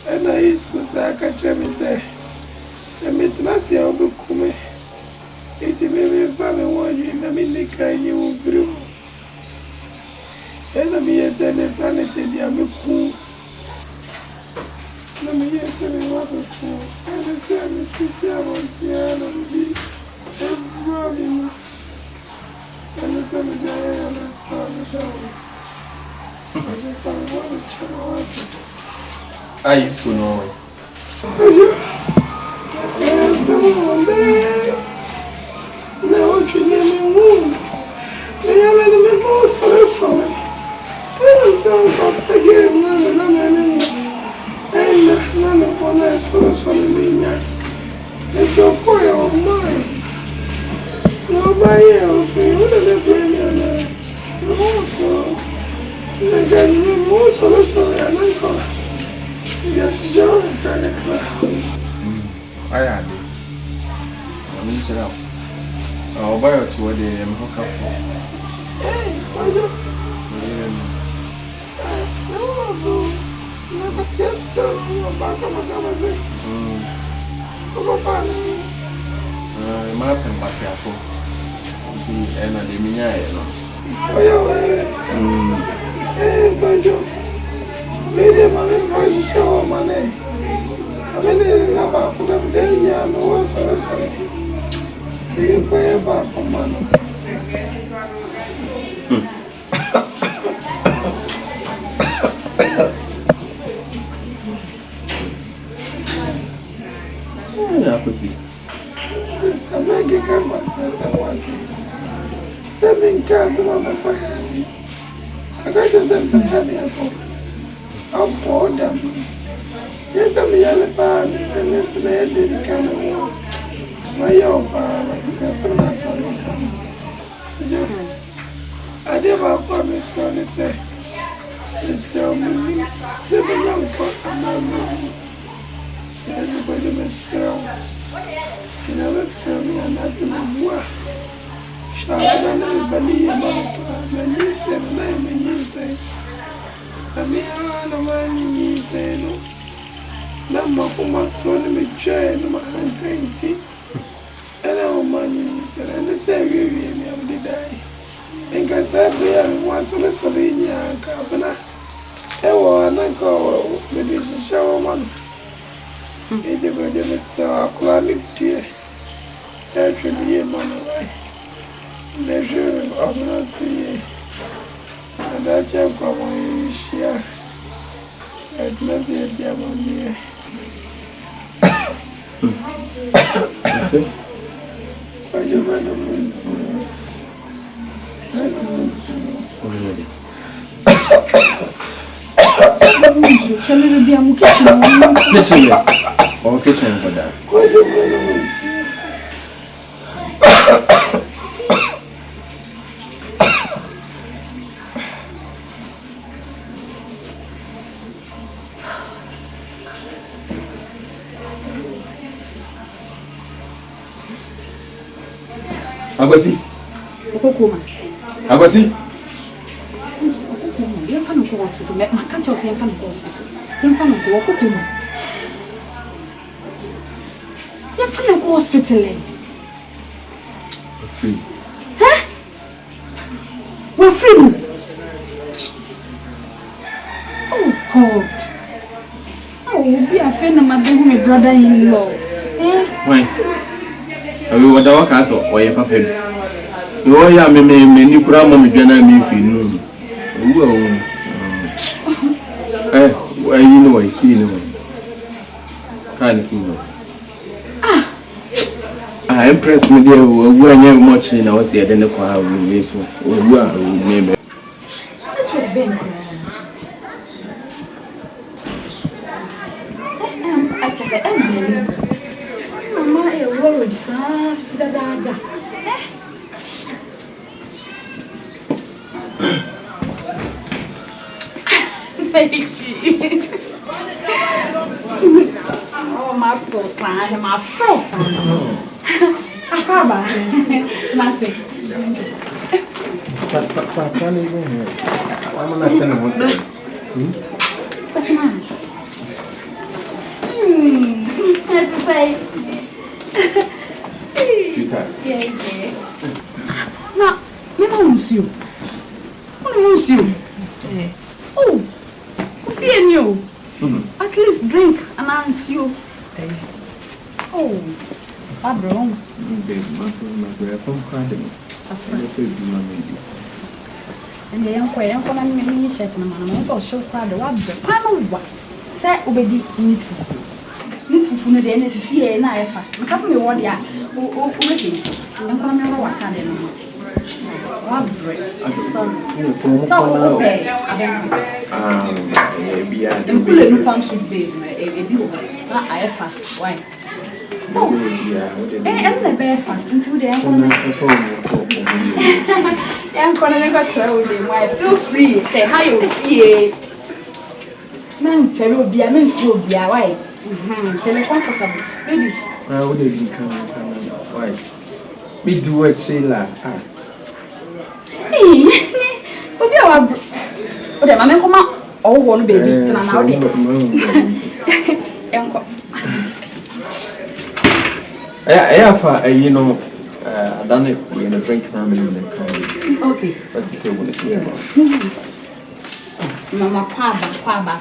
S1: E na isku sa ka cheme se me trate o be kume. Iti me fa me wonju na me ne kai ni o vru. E na me yese ne sanete dia me ku. Na me yese me wa be ku. E se me tisi avontia na bi. Everybody. And the same day, and I found it out. I found one
S8: I used to know it.
S12: Yes, I'm there. Now, what you get me room? They are letting me go, sorry. I'm sorry, again, none of one is sorry. It's a boy of mine. Nobody else, you would have been in there. Also, I got you more solution than I call. Yes, John, kind of
S8: I had it. I'm in jail. I'll buy it to what they am hook up for.
S12: Hey, why no, never said so. Back of my conversation.
S8: My pen was here. And I didn't mean
S12: Banjo. Maybe my response show my name. I mean, about put up there, yeah, no, sorry. You pay about for money.
S8: I could see.
S12: Mr. Maggie Campus, I want it. 7 cars on my pocket. I got to send the heavy apple. I'll pour them. Yes, I'm a yellow bag, and this lady didn't come along. My young was some not on the I never promised on the sex. It's so many 7 young folk and my everybody was so. See, never feel me, and that's in the war. Shall I believe about my niece and my niece? I mean, I don't mind you saying, no more for my son, my child, my auntie, and our money, and the same we have to die. And I said, we are once on a Solinia and Cabana. Ewa, and uncle, maybe shower man. It's a good quality. That should be a man away. Leisure of Nazi. And I check on my share. At Nazi Diamond.
S8: Agwasi.
S9: Okokoma.
S8: Agwasi.
S9: You fan of hospital. My catch us in fan of hospital. You fan of Okokoma. You fan of hospital.
S8: Free.
S9: Huh? We're free. Oh God. Oh, be a friend of my brother-in-law. Eh?
S8: Why? I will what our castle or your papa. You all ya me kura mama jana me fi no. Well, you know what you know. Can't you know? I impressed me there when you much in our say then the choir will be so. Maybe.
S9: I just said, Mama, a worried son, the dada. Oh, my first son, my first son. Akaba. Nothing.
S8: I'm not telling what's up.
S9: What's the matter? That's to say.
S8: Sweetheart.
S9: Yeah. Now, me wants you. What wants you? Oh, fear you. At least drink and I'll see you. Oh, bad wrong. And the young quay, I'm going to make shirt and I'm also so proud of what the panel. Say, obedi need for food. Need for food, the NSC and I fast. Because we want ya, oh, repeat. I'm going to what I didn't know. Sorry. So, okay. Maybe I do. You pump soup base, I fast. Why? Oh, yeah. And the bear fast until the uncle. I'm going to travel with him. I feel free. Say how you feel. Man, fellow dear, men so dear. Why? Feel comfortable. Baby.
S8: I would have come. Why? We do what she last.
S9: Obi awa bro. O de mama nkoma owo no baby tena na o de. Enko.
S8: For you know, I done it. We're gonna drink now and then come.
S9: Okay.
S8: Let's sit when it's here.
S9: Mama kwaba.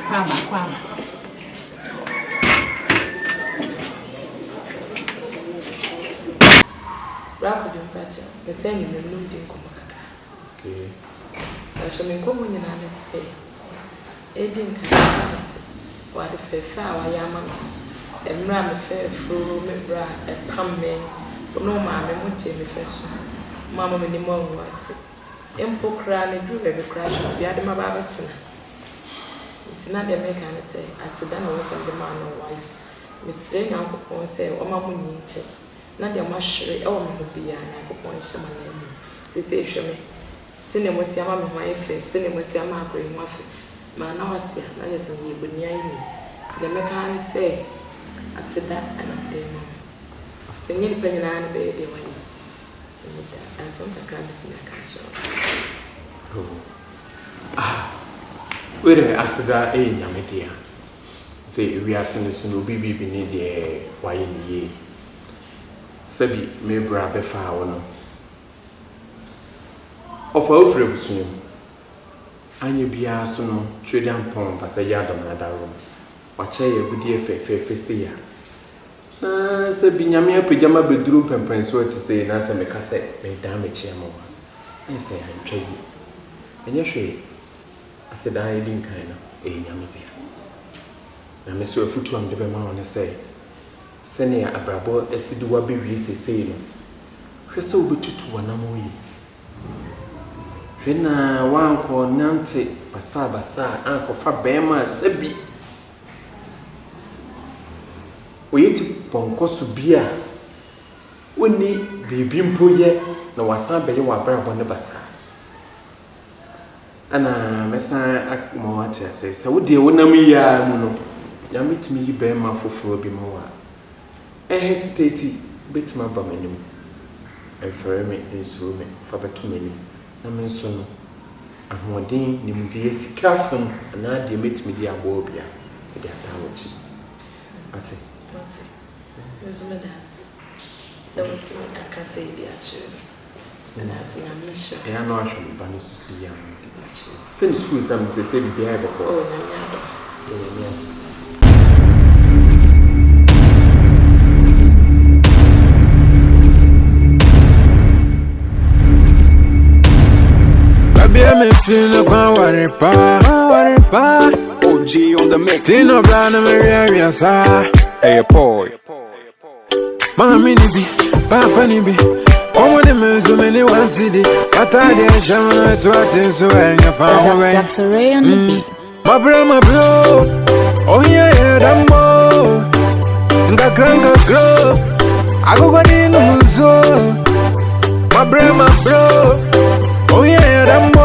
S7: Rapid impact, but then you will lose in Kumaka. Okay. I shall be coming in and say, Aiding Canada, what if a flower yaman, and ram a fair fruit, bra, a pum man, no mamma, and would take me first. Mamma, many more words. Empo crown and do every crash of the other Mababatina. It's not the make and say, I said, I know some the man or wife. With saying Uncle Pon say, oh, Mamma, need na de mashre e wo mo bia na kokon shema na mu sese hweme sene motia ma me hwan efe sene motia ma akore mu afe ma na watia na je se ye boni ayi de me kan se atida ana de mo senye ni panyina na be de wani senye da an so ta kan ti na kan so
S8: where asida e nyame dia say we are sene so no bibi bi ni de waye ni ye Sabi me bra be fa wono ofa ofre busun anya bia so no twede ampon pasa ya dom na dawo wa che ye gudi efe se ya na sabi nyame apagama beduru pempen so ti say na se me kase me da me che mo na se ya ntwa yi enye hwe aseda yi din kan no nyame dia na me so afutu am de be ma won say sene abrabo esiduwa be wi sesei no Hwese obetutu wanamo yi. Hwena wanko nante basa anko fa bema sebi. Oyeti ponko so bia. Woni bibi mpoye na wasan beye wabra bonne basa. Ana mesa akmawati ase. Se wodi wonam ya mu no. Ya mitimi yi bema foforo bi mo wa. Hesitate betima ba manim. Efere me instrument fa betumani. Na me so no. Ahoden nimdie sika fam ana de metimi di abo bia. De atawochi. Ati.
S12: Resume that. So what I can say the actual. And I think I'm sure.
S8: Yeah, no, I should ban this to young. Send school some say be able.
S12: Oh, no,
S8: yes.
S6: Me feel like worry pa. OG on the mix. Tino Brana Maria sa. Hey boy. Mami ni bi, papa ni bi. Como de me so many one city. Pata de shama to atenso en ya fa we.
S10: That's a ray on the beat.
S6: My bro. Oh yeah, damo. Nga kranga grow. Ago gani no so. My bro. Oh yeah, damo.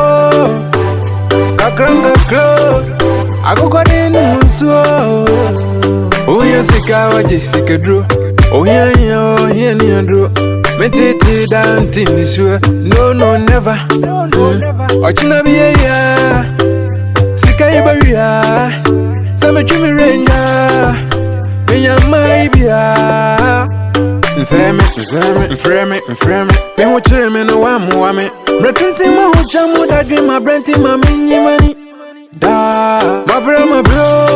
S6: Kakranga grow. Ago gani no so. Oh yeah, sikawa Jessica Drew. Oh yeah, ni andro. Metete danti ni sure. No, never. Ochina biye ya. Sika ibaria. Same chumi renja. Menya maibia. Nseme. Frame. Me watchere me no wame. Bretinti ma huchamu da dream ma brenti ma minyi mani. Da. My bro.